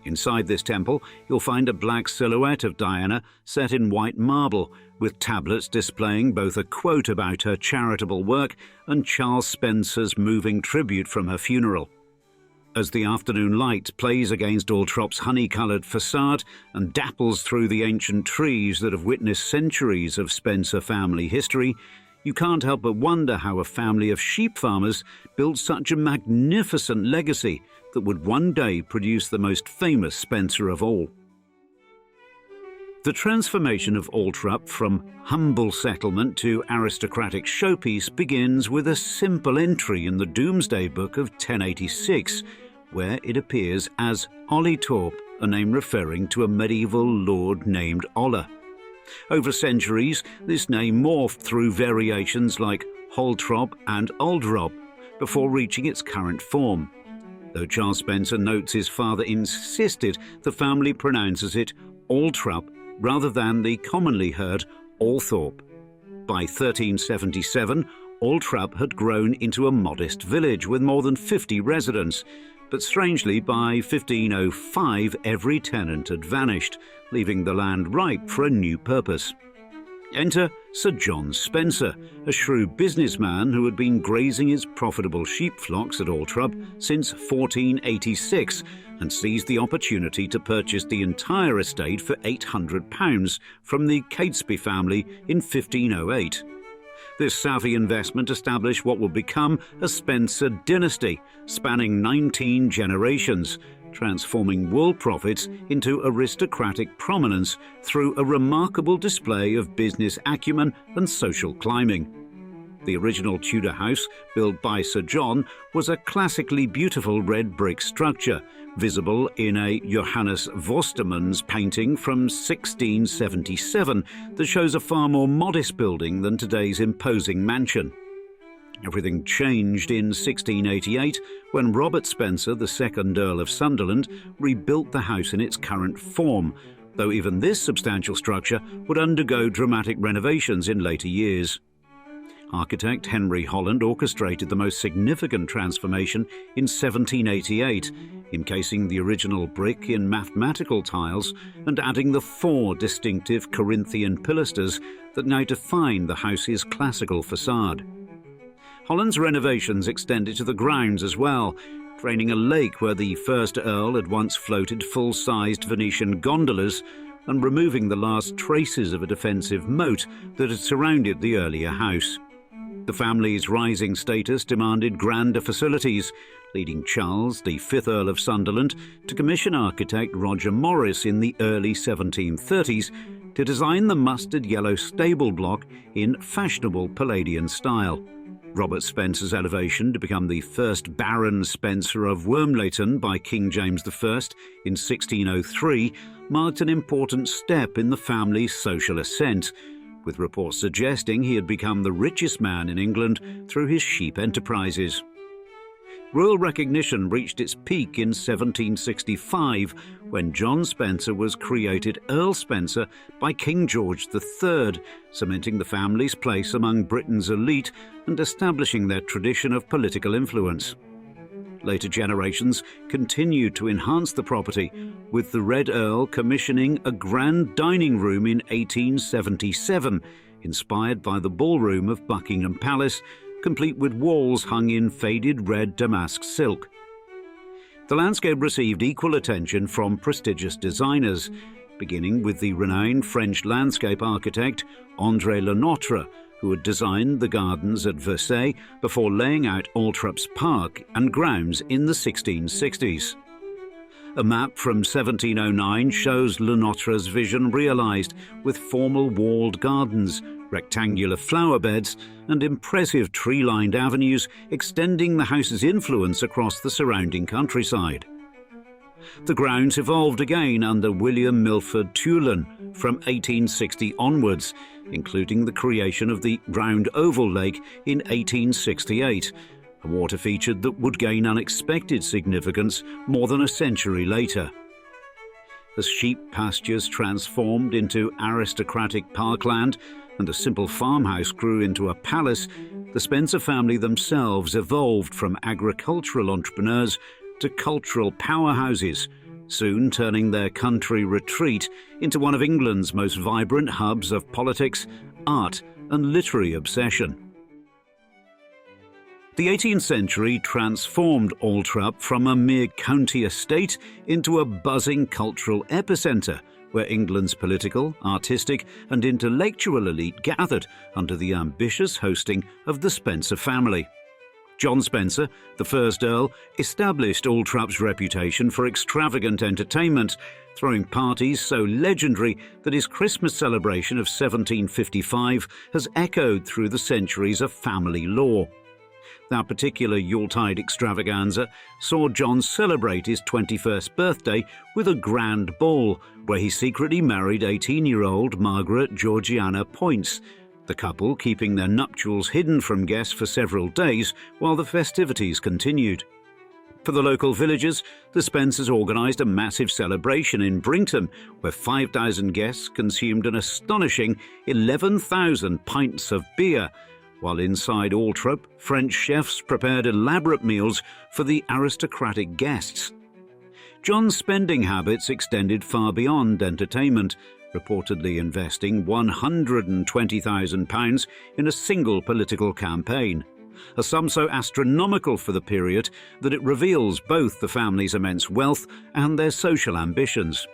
Inside this temple, you'll find a black silhouette of Diana set in white marble, with tablets displaying both a quote about her charitable work and Charles Spencer's moving tribute from her funeral. As the afternoon light plays against Althrop's honey-coloured facade and dapples through the ancient trees that have witnessed centuries of Spencer family history, you can't help but wonder how a family of sheep farmers built such a magnificent legacy that would one day produce the most famous Spencer of all. The transformation of Althrop from humble settlement to aristocratic showpiece begins with a simple entry in the Domesday Book of 1086, where it appears as Althorp, a name referring to a medieval lord named Ola. Over centuries, this name morphed through variations like Althrop and Althrop before reaching its current form. Though Charles Spencer notes his father insisted the family pronounces it Althrop rather than the commonly heard Althorp. By 1377, Althrop had grown into a modest village with more than 50 residents, but strangely by 1505 every tenant had vanished, leaving the land ripe for a new purpose. Enter Sir John Spencer, a shrewd businessman who had been grazing his profitable sheep flocks at Althrop since 1486 and seized the opportunity to purchase the entire estate for £800 from the Catesby family in 1508. This savvy investment established what would become a Spencer dynasty, spanning 19 generations, transforming wool profits into aristocratic prominence through a remarkable display of business acumen and social climbing. The original Tudor house, built by Sir John, was a classically beautiful red brick structure, visible in a Johannes Vostermans painting from 1677 that shows a far more modest building than today's imposing mansion. Everything changed in 1688 when Robert Spencer, the second Earl of Sunderland, rebuilt the house in its current form, though even this substantial structure would undergo dramatic renovations in later years. Architect Henry Holland orchestrated the most significant transformation in 1788, encasing the original brick in mathematical tiles and adding the 4 distinctive Corinthian pilasters that now define the house's classical facade. Holland's renovations extended to the grounds as well, draining a lake where the first Earl had once floated full-sized Venetian gondolas and removing the last traces of a defensive moat that had surrounded the earlier house. The family's rising status demanded grander facilities, leading Charles, the 5th Earl of Sunderland, to commission architect Roger Morris in the early 1730s to design the mustard yellow stable block in fashionable Palladian style. Robert Spencer's elevation to become the first Baron Spencer of Wormleighton by King James I in 1603 marked an important step in the family's social ascent, with reports suggesting he had become the richest man in England through his sheep enterprises. Royal recognition reached its peak in 1765 when John Spencer was created Earl Spencer by King George III, cementing the family's place among Britain's elite and establishing their tradition of political influence. Later generations continued to enhance the property, with the Red Earl commissioning a grand dining room in 1877, inspired by the ballroom of Buckingham Palace, complete with walls hung in faded red damask silk. The landscape received equal attention from prestigious designers, beginning with the renowned French landscape architect André Le Notre, who had designed the gardens at Versailles before laying out Althrop's park and grounds in the 1660s. A map from 1709 shows Le Notre's vision realised, with formal walled gardens, rectangular flower beds and impressive tree-lined avenues extending the house's influence across the surrounding countryside. The grounds evolved again under William Milford Tulin from 1860 onwards, including the creation of the Round Oval Lake in 1868, a water feature that would gain unexpected significance more than a century later. As sheep pastures transformed into aristocratic parkland and a simple farmhouse grew into a palace, the Spencer family themselves evolved from agricultural entrepreneurs to cultural powerhouses, soon turning their country retreat into one of England's most vibrant hubs of politics, art and literary obsession. The 18th century transformed Althrop from a mere county estate into a buzzing cultural epicentre where England's political, artistic and intellectual elite gathered under the ambitious hosting of the Spencer family. John Spencer, the first Earl, established Althrop's reputation for extravagant entertainment, throwing parties so legendary that his Christmas celebration of 1755 has echoed through the centuries of family lore. That particular Yuletide extravaganza saw John celebrate his 21st birthday with a grand ball, where he secretly married 18-year-old Margaret Georgiana Poyntz, the couple keeping their nuptials hidden from guests for several days while the festivities continued. For the local villagers, the Spencers organised a massive celebration in Brington, where 5,000 guests consumed an astonishing 11,000 pints of beer, while inside Althrop, French chefs prepared elaborate meals for the aristocratic guests. John's spending habits extended far beyond entertainment, reportedly investing £120,000 in a single political campaign, a sum so astronomical for the period that it reveals both the family's immense wealth and their social ambitions.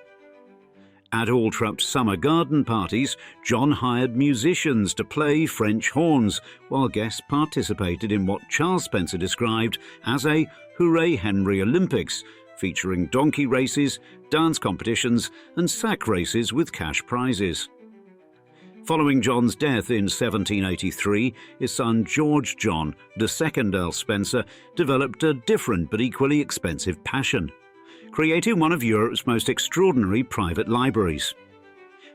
At Althrop's summer garden parties, John hired musicians to play French horns, while guests participated in what Charles Spencer described as a Hooray Henry Olympics, featuring donkey races, dance competitions and sack races with cash prizes. Following John's death in 1783, his son George John, the second Earl Spencer, developed a different but equally expensive passion, creating one of Europe's most extraordinary private libraries.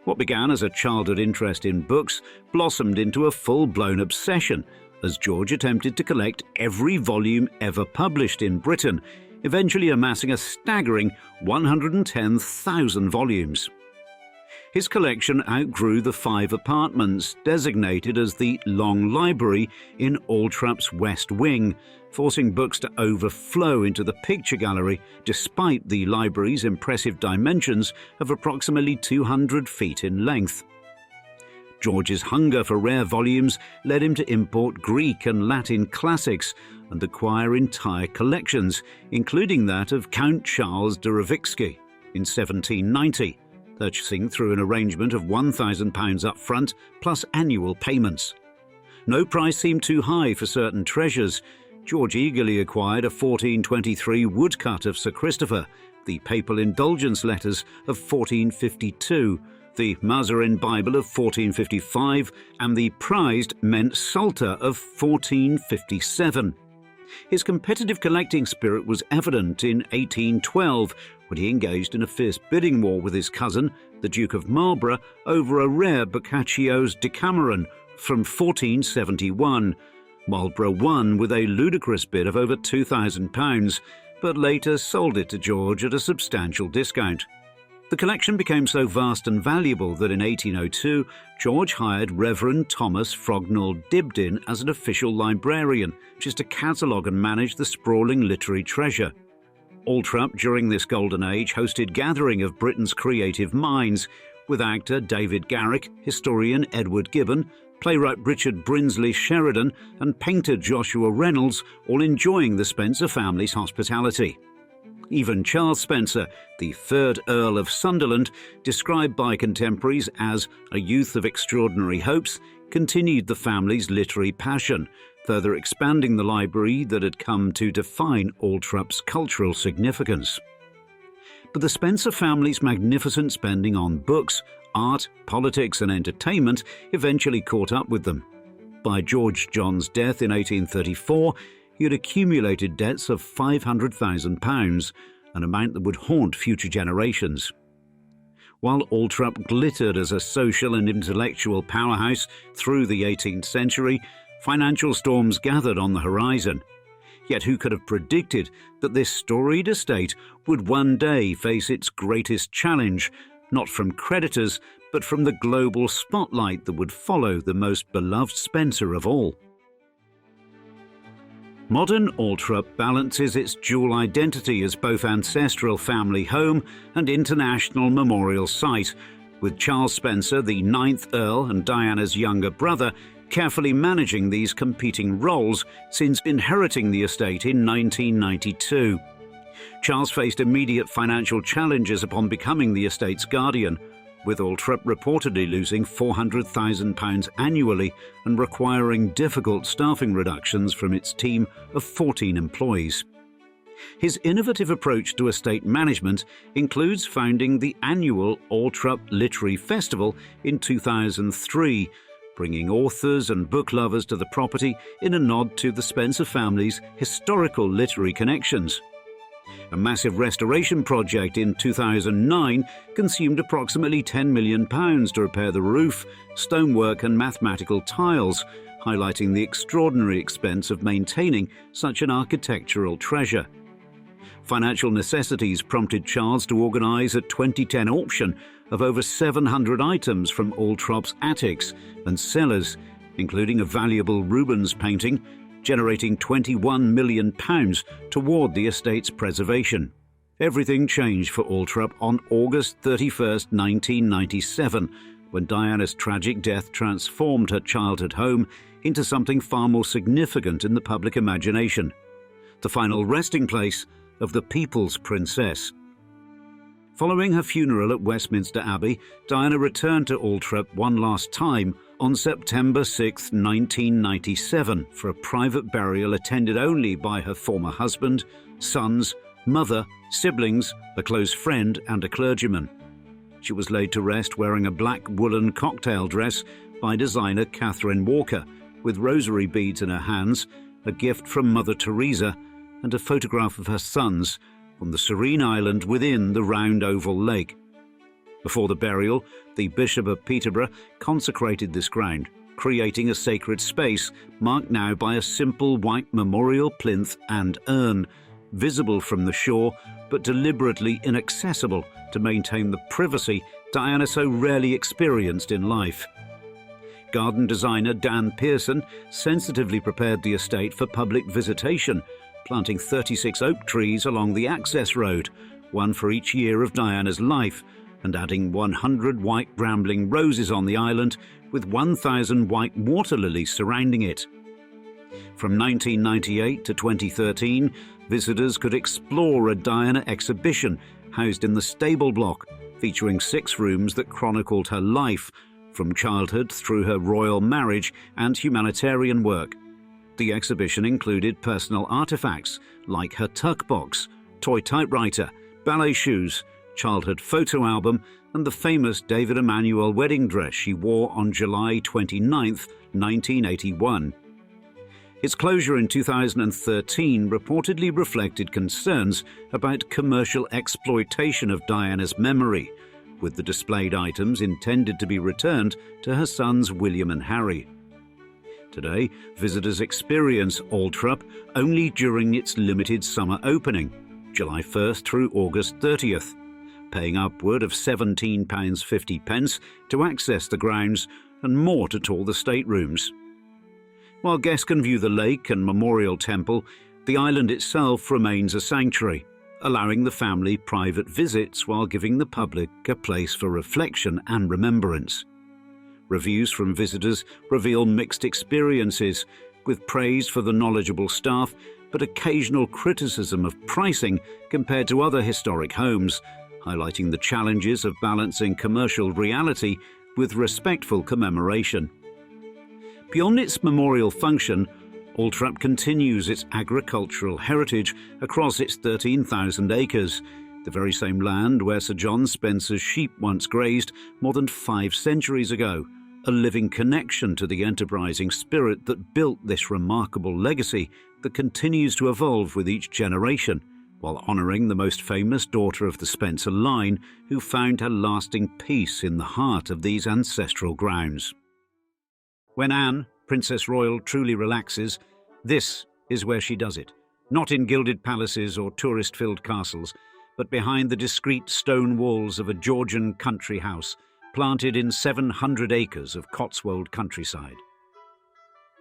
What began as a childhood interest in books blossomed into a full-blown obsession as George attempted to collect every volume ever published in Britain, eventually amassing a staggering 110,000 volumes. His collection outgrew the 5 apartments designated as the Long Library in Althrop's West Wing, forcing books to overflow into the picture gallery despite the library's impressive dimensions of approximately 200 feet in length. George's hunger for rare volumes led him to import Greek and Latin classics and acquire entire collections, including that of Count Charles de Ravitsky in 1790, purchasing through an arrangement of £1,000 up front plus annual payments. No price seemed too high for certain treasures. George eagerly acquired a 1423 woodcut of Sir Christopher, the Papal Indulgence Letters of 1452, the Mazarin Bible of 1455, and the prized Ment Psalter of 1457. His competitive collecting spirit was evident in 1812, when he engaged in a fierce bidding war with his cousin, the Duke of Marlborough, over a rare Boccaccio's Decameron from 1471. Marlborough won with a ludicrous bid of over £2,000, but later sold it to George at a substantial discount. The collection became so vast and valuable that in 1802, George hired Reverend Thomas Frognall Dibdin as an official librarian, just to catalogue and manage the sprawling literary treasure. Althrop, during this golden age, hosted gathering of Britain's creative minds, with actor David Garrick, historian Edward Gibbon, playwright Richard Brinsley Sheridan and painter Joshua Reynolds all enjoying the Spencer family's hospitality. Even Charles Spencer, the third Earl of Sunderland, described by contemporaries as a youth of extraordinary hopes, continued the family's literary passion, further expanding the library that had come to define Althrop's cultural significance. But the Spencer family's magnificent spending on books, art, politics and entertainment eventually caught up with them. By George John's death in 1834, he had accumulated debts of £500,000, an amount that would haunt future generations. While Althrop glittered as a social and intellectual powerhouse through the 18th century, financial storms gathered on the horizon. Yet who could have predicted that this storied estate would one day face its greatest challenge, not from creditors, but from the global spotlight that would follow the most beloved Spencer of all? Modern Althrop balances its dual identity as both ancestral family home and international memorial site, with Charles Spencer, the 9th Earl and Diana's younger brother, carefully managing these competing roles since inheriting the estate in 1992. Charles faced immediate financial challenges upon becoming the estate's guardian, with Althrop reportedly losing £400,000 annually and requiring difficult staffing reductions from its team of 14 employees. His innovative approach to estate management includes founding the annual Althrop Literary Festival in 2003, bringing authors and book lovers to the property in a nod to the Spencer family's historical literary connections. A massive restoration project in 2009 consumed approximately £10 million to repair the roof, stonework and mathematical tiles, highlighting the extraordinary expense of maintaining such an architectural treasure. Financial necessities prompted Charles to organise a 2010 auction of over 700 items from Althrop's attics and cellars, including a valuable Rubens painting, generating £21 million toward the estate's preservation. Everything changed for Althrop on August 31, 1997, when Diana's tragic death transformed her childhood home into something far more significant in the public imagination, the final resting place of the People's Princess. Following her funeral at Westminster Abbey, Diana returned to Althrop one last time on September 6, 1997, for a private burial attended only by her former husband, sons, mother, siblings, a close friend and a clergyman. She was laid to rest wearing a black woolen cocktail dress by designer Catherine Walker, with rosary beads in her hands, a gift from Mother Teresa, and a photograph of her sons on the serene island within the round oval lake. Before the burial, the Bishop of Peterborough consecrated this ground, creating a sacred space marked now by a simple white memorial plinth and urn, visible from the shore but deliberately inaccessible to maintain the privacy Diana so rarely experienced in life. Garden designer Dan Pearson sensitively prepared the estate for public visitation, planting 36 oak trees along the access road, one for each year of Diana's life, and adding 100 white rambling roses on the island, with 1,000 white water lilies surrounding it. From 1998 to 2013, visitors could explore a Diana exhibition housed in the stable block, featuring 6 rooms that chronicled her life, from childhood through her royal marriage and humanitarian work. The exhibition included personal artifacts like her tuck box, toy typewriter, ballet shoes, childhood photo album, and the famous David Emanuel wedding dress she wore on July 29, 1981. Its closure in 2013 reportedly reflected concerns about commercial exploitation of Diana's memory, with the displayed items intended to be returned to her sons William and Harry. Today, visitors experience Althrop only during its limited summer opening, July 1st through August 30th, paying upward of £17.50 to access the grounds and more to tour the staterooms. While guests can view the lake and memorial temple, the island itself remains a sanctuary, allowing the family private visits while giving the public a place for reflection and remembrance. Reviews from visitors reveal mixed experiences, with praise for the knowledgeable staff but occasional criticism of pricing compared to other historic homes, highlighting the challenges of balancing commercial reality with respectful commemoration. Beyond its memorial function, Althrop continues its agricultural heritage across its 13,000 acres, the very same land where Sir John Spencer's sheep once grazed more than 5 centuries ago, a living connection to the enterprising spirit that built this remarkable legacy that continues to evolve with each generation, while honouring the most famous daughter of the Spencer line, who found her lasting peace in the heart of these ancestral grounds. When Anne, Princess Royal, truly relaxes, this is where she does it, not in gilded palaces or tourist-filled castles, but behind the discreet stone walls of a Georgian country house, planted in 700 acres of Cotswold countryside.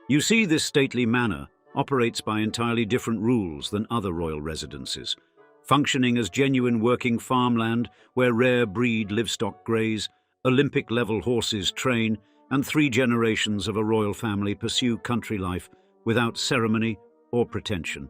You see this stately manor operates by entirely different rules than other royal residences, functioning as genuine working farmland where rare breed livestock graze, Olympic-level horses train, and 3 generations of a royal family pursue country life without ceremony or pretension.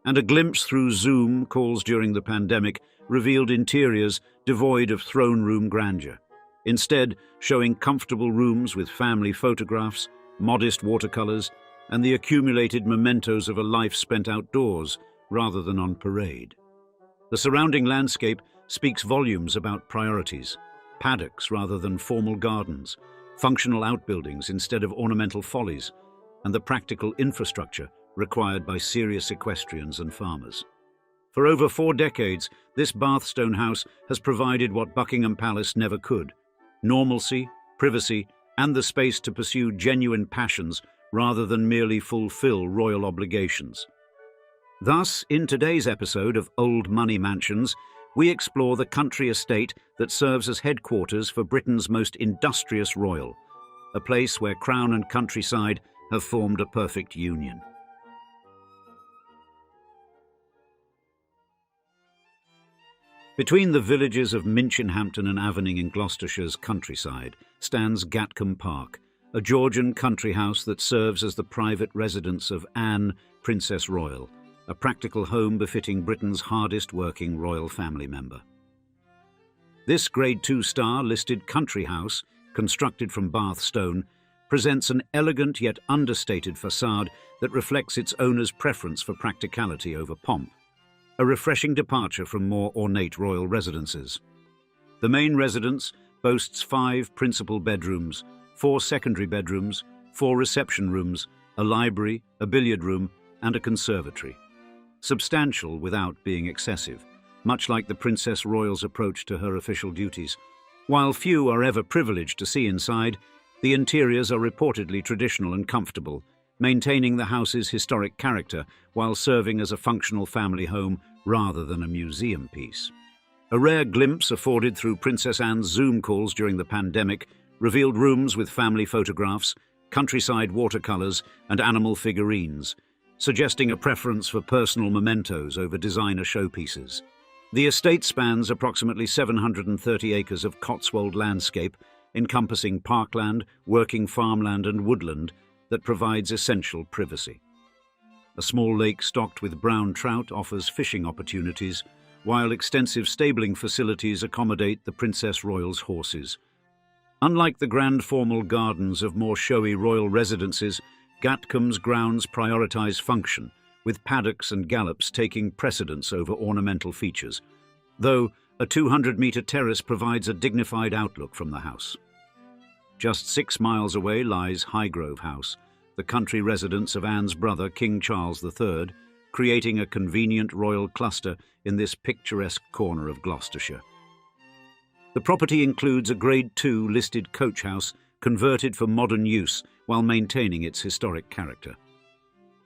And a glimpse through Zoom calls during the pandemic revealed interiors devoid of throne room grandeur, instead showing comfortable rooms with family photographs, modest watercolors, and the accumulated mementos of a life spent outdoors rather than on parade. The surrounding landscape speaks volumes about priorities: paddocks rather than formal gardens, functional outbuildings instead of ornamental follies, and the practical infrastructure required by serious equestrians and farmers. For over 4 decades, this Bathstone house has provided what Buckingham Palace never could: normalcy, privacy, and the space to pursue genuine passions rather than merely fulfill royal obligations. Thus, in today's episode of Old Money Mansions, we explore the country estate that serves as headquarters for Britain's most industrious royal, a place where crown and countryside have formed a perfect union. Between the villages of Minchinhampton and Avening in Gloucestershire's countryside stands Gatcombe Park, a Georgian country house that serves as the private residence of Anne, Princess Royal, a practical home befitting Britain's hardest-working royal family member. This Grade 2 star listed country house, constructed from Bath stone, presents an elegant yet understated facade that reflects its owner's preference for practicality over pomp, a refreshing departure from more ornate royal residences. The main residence boasts 5 principal bedrooms, 4 secondary bedrooms, 4 reception rooms, a library, a billiard room, and a conservatory. Substantial without being excessive, much like the Princess Royal's approach to her official duties. While few are ever privileged to see inside, the interiors are reportedly traditional and comfortable, maintaining the house's historic character while serving as a functional family home rather than a museum piece. A rare glimpse afforded through Princess Anne's Zoom calls during the pandemic revealed rooms with family photographs, countryside watercolors, and animal figurines, suggesting a preference for personal mementos over designer showpieces. The estate spans approximately 730 acres of Cotswold landscape, encompassing parkland, working farmland, and woodland that provides essential privacy. A small lake stocked with brown trout offers fishing opportunities, while extensive stabling facilities accommodate the Princess Royal's horses. Unlike the grand formal gardens of more showy royal residences, Gatcombe's grounds prioritise function, with paddocks and gallops taking precedence over ornamental features, though a 200-metre terrace provides a dignified outlook from the house. Just 6 miles away lies Highgrove House, the country residence of Anne's brother, King Charles III, creating a convenient royal cluster in this picturesque corner of Gloucestershire. The property includes a Grade 2 listed coach house converted for modern use while maintaining its historic character.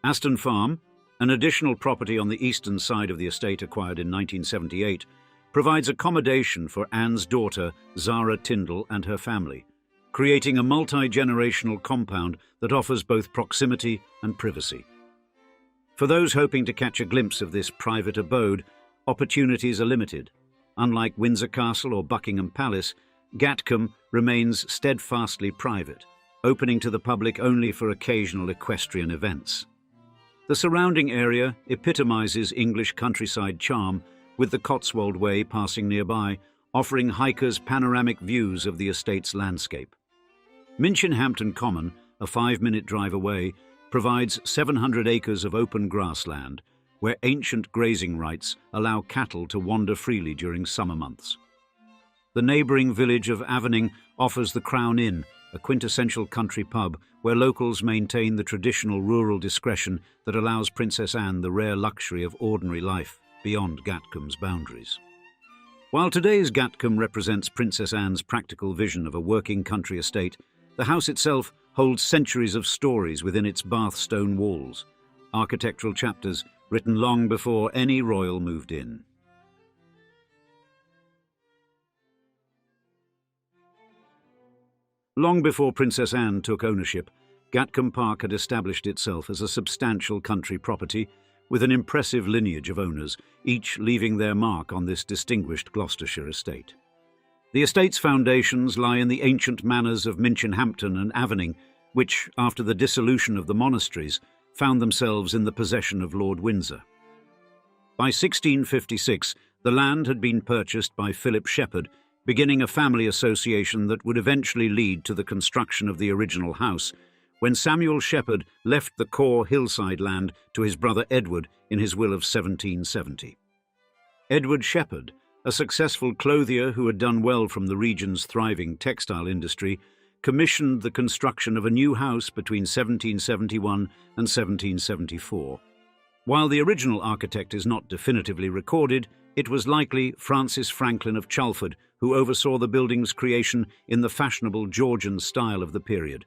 Aston Farm, an additional property on the eastern side of the estate acquired in 1978, provides accommodation for Anne's daughter, Zara Tyndall, and her family, creating a multi-generational compound that offers both proximity and privacy. For those hoping to catch a glimpse of this private abode, opportunities are limited. Unlike Windsor Castle or Buckingham Palace, Gatcombe remains steadfastly private, opening to the public only for occasional equestrian events. The surrounding area epitomizes English countryside charm, with the Cotswold Way passing nearby, offering hikers panoramic views of the estate's landscape. Minchinhampton Common, a 5-minute drive away, provides 700 acres of open grassland, where ancient grazing rights allow cattle to wander freely during summer months. The neighbouring village of Avening offers the Crown Inn, a quintessential country pub where locals maintain the traditional rural discretion that allows Princess Anne the rare luxury of ordinary life beyond Gatcombe's boundaries. While today's Gatcombe represents Princess Anne's practical vision of a working country estate, the house itself holds centuries of stories within its Bath stone walls, architectural chapters written long before any royal moved in. Long before Princess Anne took ownership, Gatcombe Park had established itself as a substantial country property with an impressive lineage of owners, each leaving their mark on this distinguished Gloucestershire estate. The estate's foundations lie in the ancient manors of Minchinhampton and Avening, which, after the dissolution of the monasteries, found themselves in the possession of Lord Windsor. By 1656, the land had been purchased by Philip Shepherd, beginning a family association that would eventually lead to the construction of the original house, when Samuel Shepherd left the core hillside land to his brother Edward in his will of 1770. Edward Shepherd, a successful clothier who had done well from the region's thriving textile industry, commissioned the construction of a new house between 1771 and 1774. While the original architect is not definitively recorded, it was likely Francis Franklin of Chalford who oversaw the building's creation in the fashionable Georgian style of the period,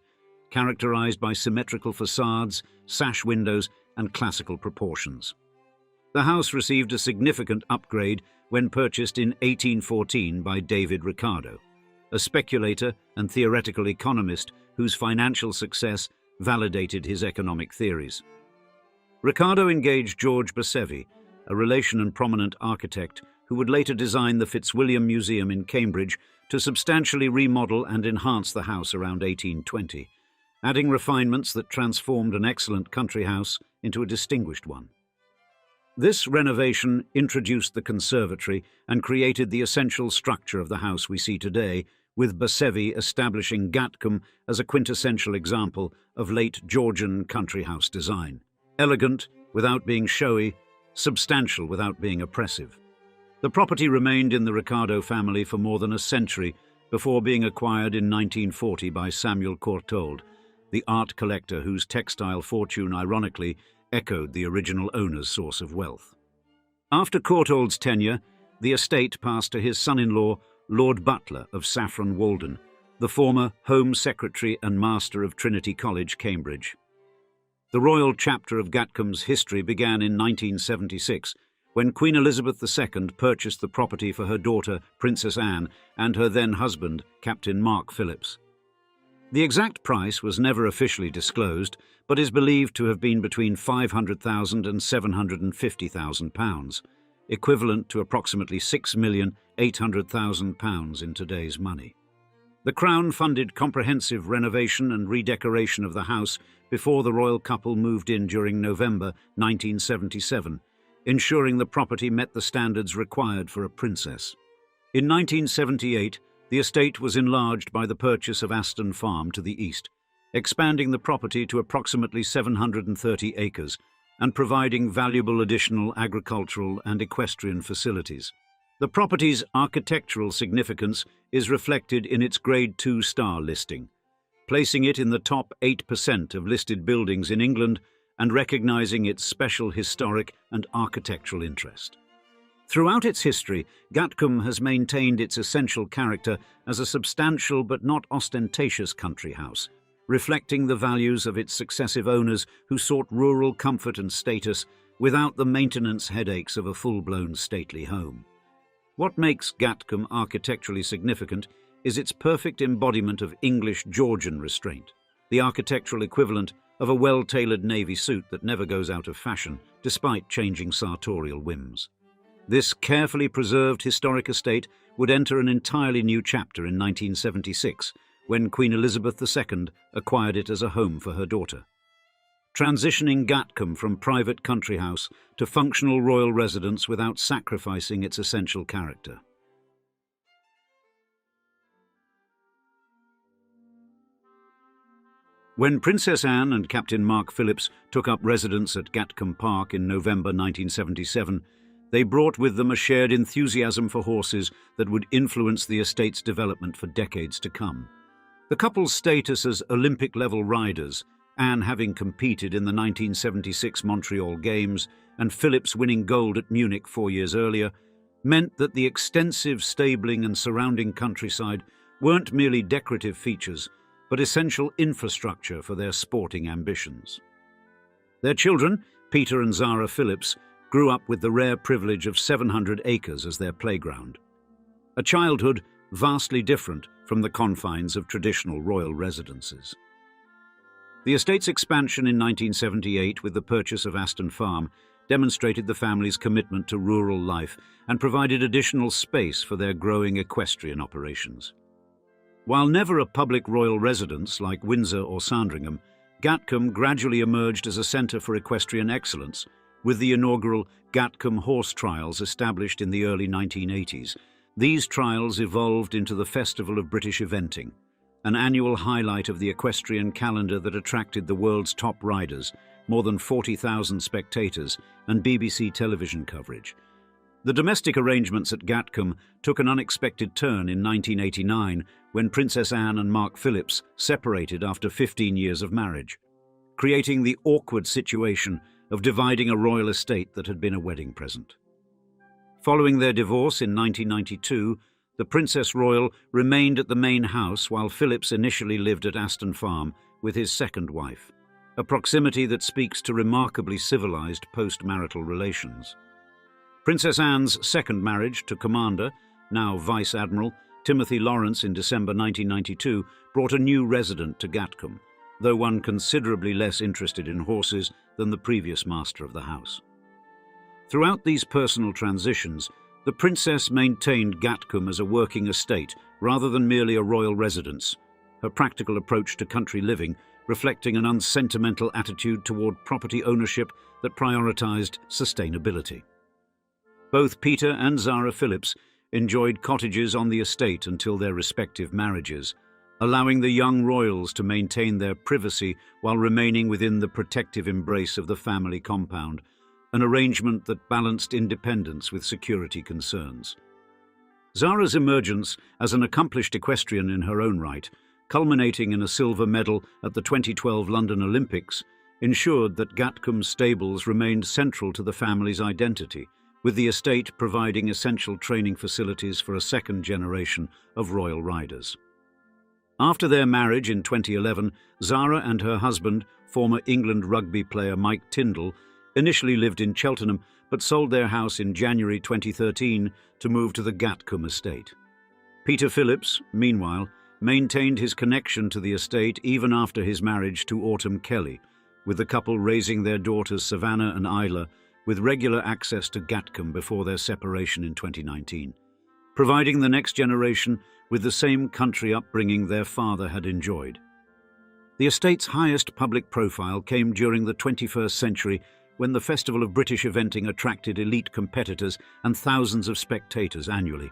characterized by symmetrical facades, sash windows, and classical proportions. The house received a significant upgrade when purchased in 1814 by David Ricardo, a speculator and theoretical economist whose financial success validated his economic theories. Ricardo engaged George Bassevi, a relation and prominent architect who would later design the Fitzwilliam Museum in Cambridge, to substantially remodel and enhance the house around 1820, adding refinements that transformed an excellent country house into a distinguished one. This renovation introduced the conservatory and created the essential structure of the house we see today, with Bassevi establishing Gatcombe as a quintessential example of late Georgian country house design. Elegant without being showy, substantial without being oppressive. The property remained in the Ricardo family for more than a century before being acquired in 1940 by Samuel Courtauld, the art collector whose textile fortune ironically echoed the original owner's source of wealth. After Courtauld's tenure, the estate passed to his son-in-law, Lord Butler of Saffron Walden, the former Home Secretary and Master of Trinity College, Cambridge. The royal chapter of Gatcombe's history began in 1976, when Queen Elizabeth II purchased the property for her daughter, Princess Anne, and her then-husband, Captain Mark Phillips. The exact price was never officially disclosed, but is believed to have been between £500,000 and £750,000, equivalent to approximately £6,800,000 in today's money. The Crown funded comprehensive renovation and redecoration of the house before the royal couple moved in during November 1977, ensuring the property met the standards required for a princess. In 1978, the estate was enlarged by the purchase of Aston Farm to the east, expanding the property to approximately 730 acres and providing valuable additional agricultural and equestrian facilities. The property's architectural significance is reflected in its Grade 2 star listing, placing it in the top 8% of listed buildings in England and recognizing its special historic and architectural interest. Throughout its history, Gatcombe has maintained its essential character as a substantial but not ostentatious country house, reflecting the values of its successive owners who sought rural comfort and status without the maintenance headaches of a full-blown stately home. What makes Gatcombe architecturally significant is its perfect embodiment of English Georgian restraint, the architectural equivalent of a well-tailored navy suit that never goes out of fashion despite changing sartorial whims. This carefully preserved historic estate would enter an entirely new chapter in 1976, when Queen Elizabeth II acquired it as a home for her daughter, transitioning Gatcombe from private country house to functional royal residence without sacrificing its essential character. When Princess Anne and Captain Mark Phillips took up residence at Gatcombe Park in November 1977, they brought with them a shared enthusiasm for horses that would influence the estate's development for decades to come. The couple's status as Olympic-level riders, Anne having competed in the 1976 Montreal Games and Phillips winning gold at Munich 4 years earlier, meant that the extensive stabling and surrounding countryside weren't merely decorative features, but essential infrastructure for their sporting ambitions. Their children, Peter and Zara Phillips, grew up with the rare privilege of 700 acres as their playground, a childhood vastly different from the confines of traditional royal residences. The estate's expansion in 1978 with the purchase of Aston Farm demonstrated the family's commitment to rural life and provided additional space for their growing equestrian operations. While never a public royal residence like Windsor or Sandringham, Gatcombe gradually emerged as a centre for equestrian excellence, with the inaugural Gatcombe horse trials established in the early 1980s. These trials evolved into the Festival of British Eventing, an annual highlight of the equestrian calendar that attracted the world's top riders, more than 40,000 spectators, and BBC television coverage. The domestic arrangements at Gatcombe took an unexpected turn in 1989 when Princess Anne and Mark Phillips separated after 15 years of marriage, creating the awkward situation of dividing a royal estate that had been a wedding present. Following their divorce in 1992, the Princess Royal remained at the main house while Phillips initially lived at Aston Farm with his second wife, a proximity that speaks to remarkably civilized post-marital relations. Princess Anne's second marriage to Commander, now Vice Admiral, Timothy Lawrence in December 1992 brought a new resident to Gatcombe, though one considerably less interested in horses than the previous master of the house. Throughout these personal transitions, the princess maintained Gatcombe as a working estate rather than merely a royal residence, her practical approach to country living reflecting an unsentimental attitude toward property ownership that prioritized sustainability. Both Peter and Zara Phillips enjoyed cottages on the estate until their respective marriages, allowing the young royals to maintain their privacy while remaining within the protective embrace of the family compound, an arrangement that balanced independence with security concerns. Zara's emergence as an accomplished equestrian in her own right, culminating in a silver medal at the 2012 London Olympics, ensured that Gatcombe's stables remained central to the family's identity, with the estate providing essential training facilities for a second generation of royal riders. After their marriage in 2011, Zara and her husband, former England rugby player Mike Tindall, initially lived in Cheltenham but sold their house in January 2013 to move to the Gatcombe estate. Peter Phillips, meanwhile, maintained his connection to the estate even after his marriage to Autumn Kelly, with the couple raising their daughters Savannah and Isla with regular access to Gatcombe before their separation in 2019, providing the next generation with the same country upbringing their father had enjoyed. The estate's highest public profile came during the 21st century when the Festival of British Eventing attracted elite competitors and thousands of spectators annually,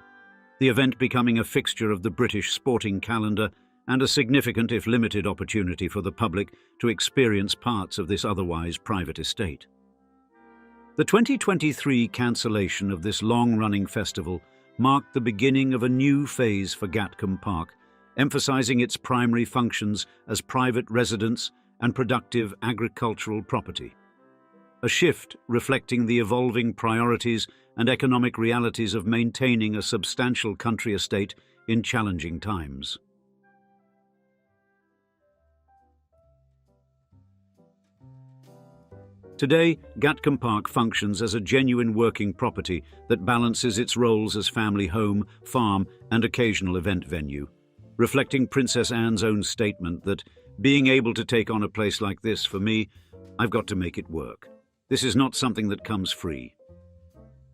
the event becoming a fixture of the British sporting calendar and a significant, if limited, opportunity for the public to experience parts of this otherwise private estate. The 2023 cancellation of this long-running festival marked the beginning of a new phase for Gatcombe Park, emphasising its primary functions as private residence and productive agricultural property. A shift reflecting the evolving priorities and economic realities of maintaining a substantial country estate in challenging times. Today, Gatcombe Park functions as a genuine working property that balances its roles as family home, farm, and occasional event venue, reflecting Princess Anne's own statement that, being able to take on a place like this for me, I've got to make it work. This is not something that comes free.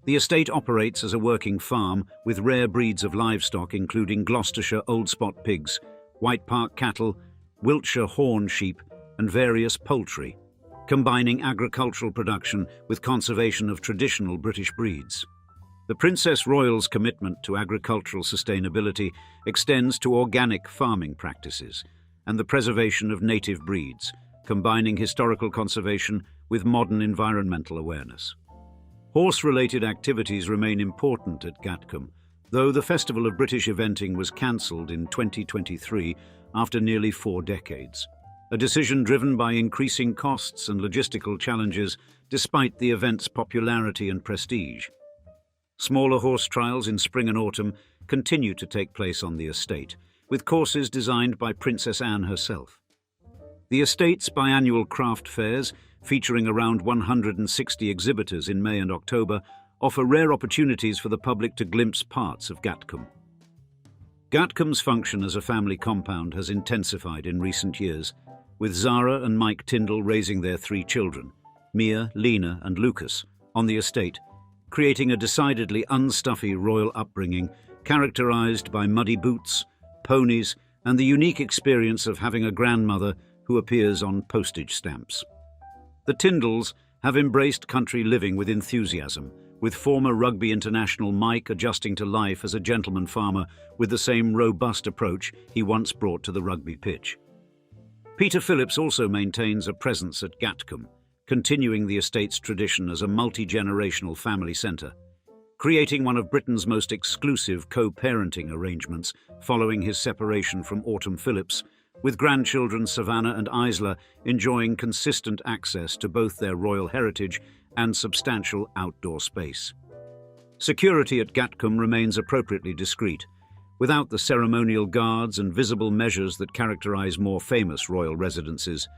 The estate operates as a working farm with rare breeds of livestock including Gloucestershire Old Spot pigs, White Park cattle, Wiltshire horn sheep, and various poultry, combining agricultural production with conservation of traditional British breeds. The Princess Royal's commitment to agricultural sustainability extends to organic farming practices and the preservation of native breeds, combining historical conservation with modern environmental awareness. Horse-related activities remain important at Gatcombe, though the Festival of British Eventing was cancelled in 2023 after nearly 4 decades. A decision driven by increasing costs and logistical challenges despite the event's popularity and prestige. Smaller horse trials in spring and autumn continue to take place on the estate, with courses designed by Princess Anne herself. The estate's biannual craft fairs, featuring around 160 exhibitors in May and October, offer rare opportunities for the public to glimpse parts of Gatcombe. Gatcombe's function as a family compound has intensified in recent years, with Zara and Mike Tyndall raising their 3 children, Mia, Lena and Lucas, on the estate, creating a decidedly unstuffy royal upbringing characterized by muddy boots, ponies and the unique experience of having a grandmother who appears on postage stamps. The Tyndalls have embraced country living with enthusiasm, with former rugby international Mike adjusting to life as a gentleman farmer with the same robust approach he once brought to the rugby pitch. Peter Phillips also maintains a presence at Gatcombe, continuing the estate's tradition as a multi-generational family centre, creating one of Britain's most exclusive co-parenting arrangements following his separation from Autumn Phillips, with grandchildren Savannah and Isla enjoying consistent access to both their royal heritage and substantial outdoor space. Security at Gatcombe remains appropriately discreet, without the ceremonial guards and visible measures that characterize more famous royal residences,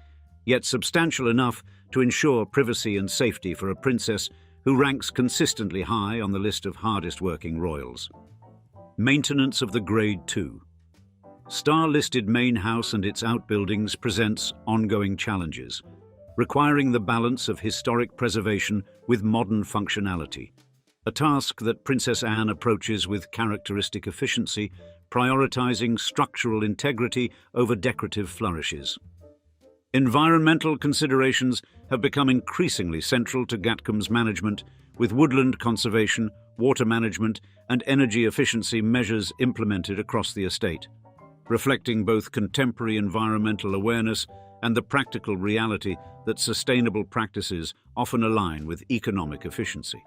yet substantial enough to ensure privacy and safety for a princess who ranks consistently high on the list of hardest-working royals. Maintenance of the Grade 2. Star-listed main house and its outbuildings presents ongoing challenges, requiring the balance of historic preservation with modern functionality, a task that Princess Anne approaches with characteristic efficiency, prioritizing structural integrity over decorative flourishes. Environmental considerations have become increasingly central to Gatcombe's management, with woodland conservation, water management, and energy efficiency measures implemented across the estate, reflecting both contemporary environmental awareness and the practical reality that sustainable practices often align with economic efficiency.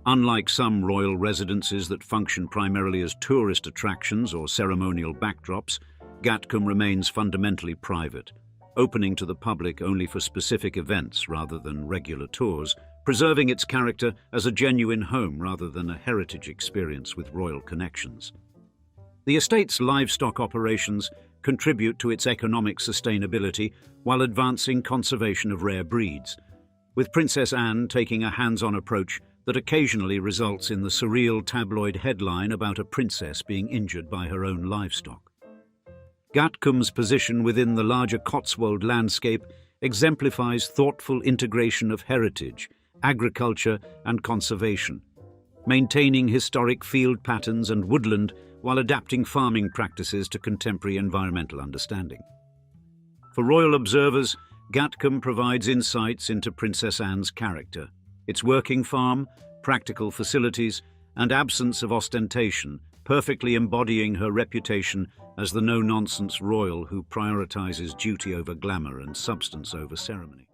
Unlike some royal residences that function primarily as tourist attractions or ceremonial backdrops, Gatcombe remains fundamentally private, opening to the public only for specific events rather than regular tours, preserving its character as a genuine home rather than a heritage experience with royal connections. The estate's livestock operations contribute to its economic sustainability while advancing conservation of rare breeds, with Princess Anne taking a hands-on approach that occasionally results in the surreal tabloid headline about a princess being injured by her own livestock. Gatcombe's position within the larger Cotswold landscape exemplifies thoughtful integration of heritage, agriculture and conservation, maintaining historic field patterns and woodland while adapting farming practices to contemporary environmental understanding. For royal observers, Gatcombe provides insights into Princess Anne's character, its working farm, practical facilities, and absence of ostentation, perfectly embodying her reputation as the no-nonsense royal who prioritizes duty over glamour and substance over ceremony.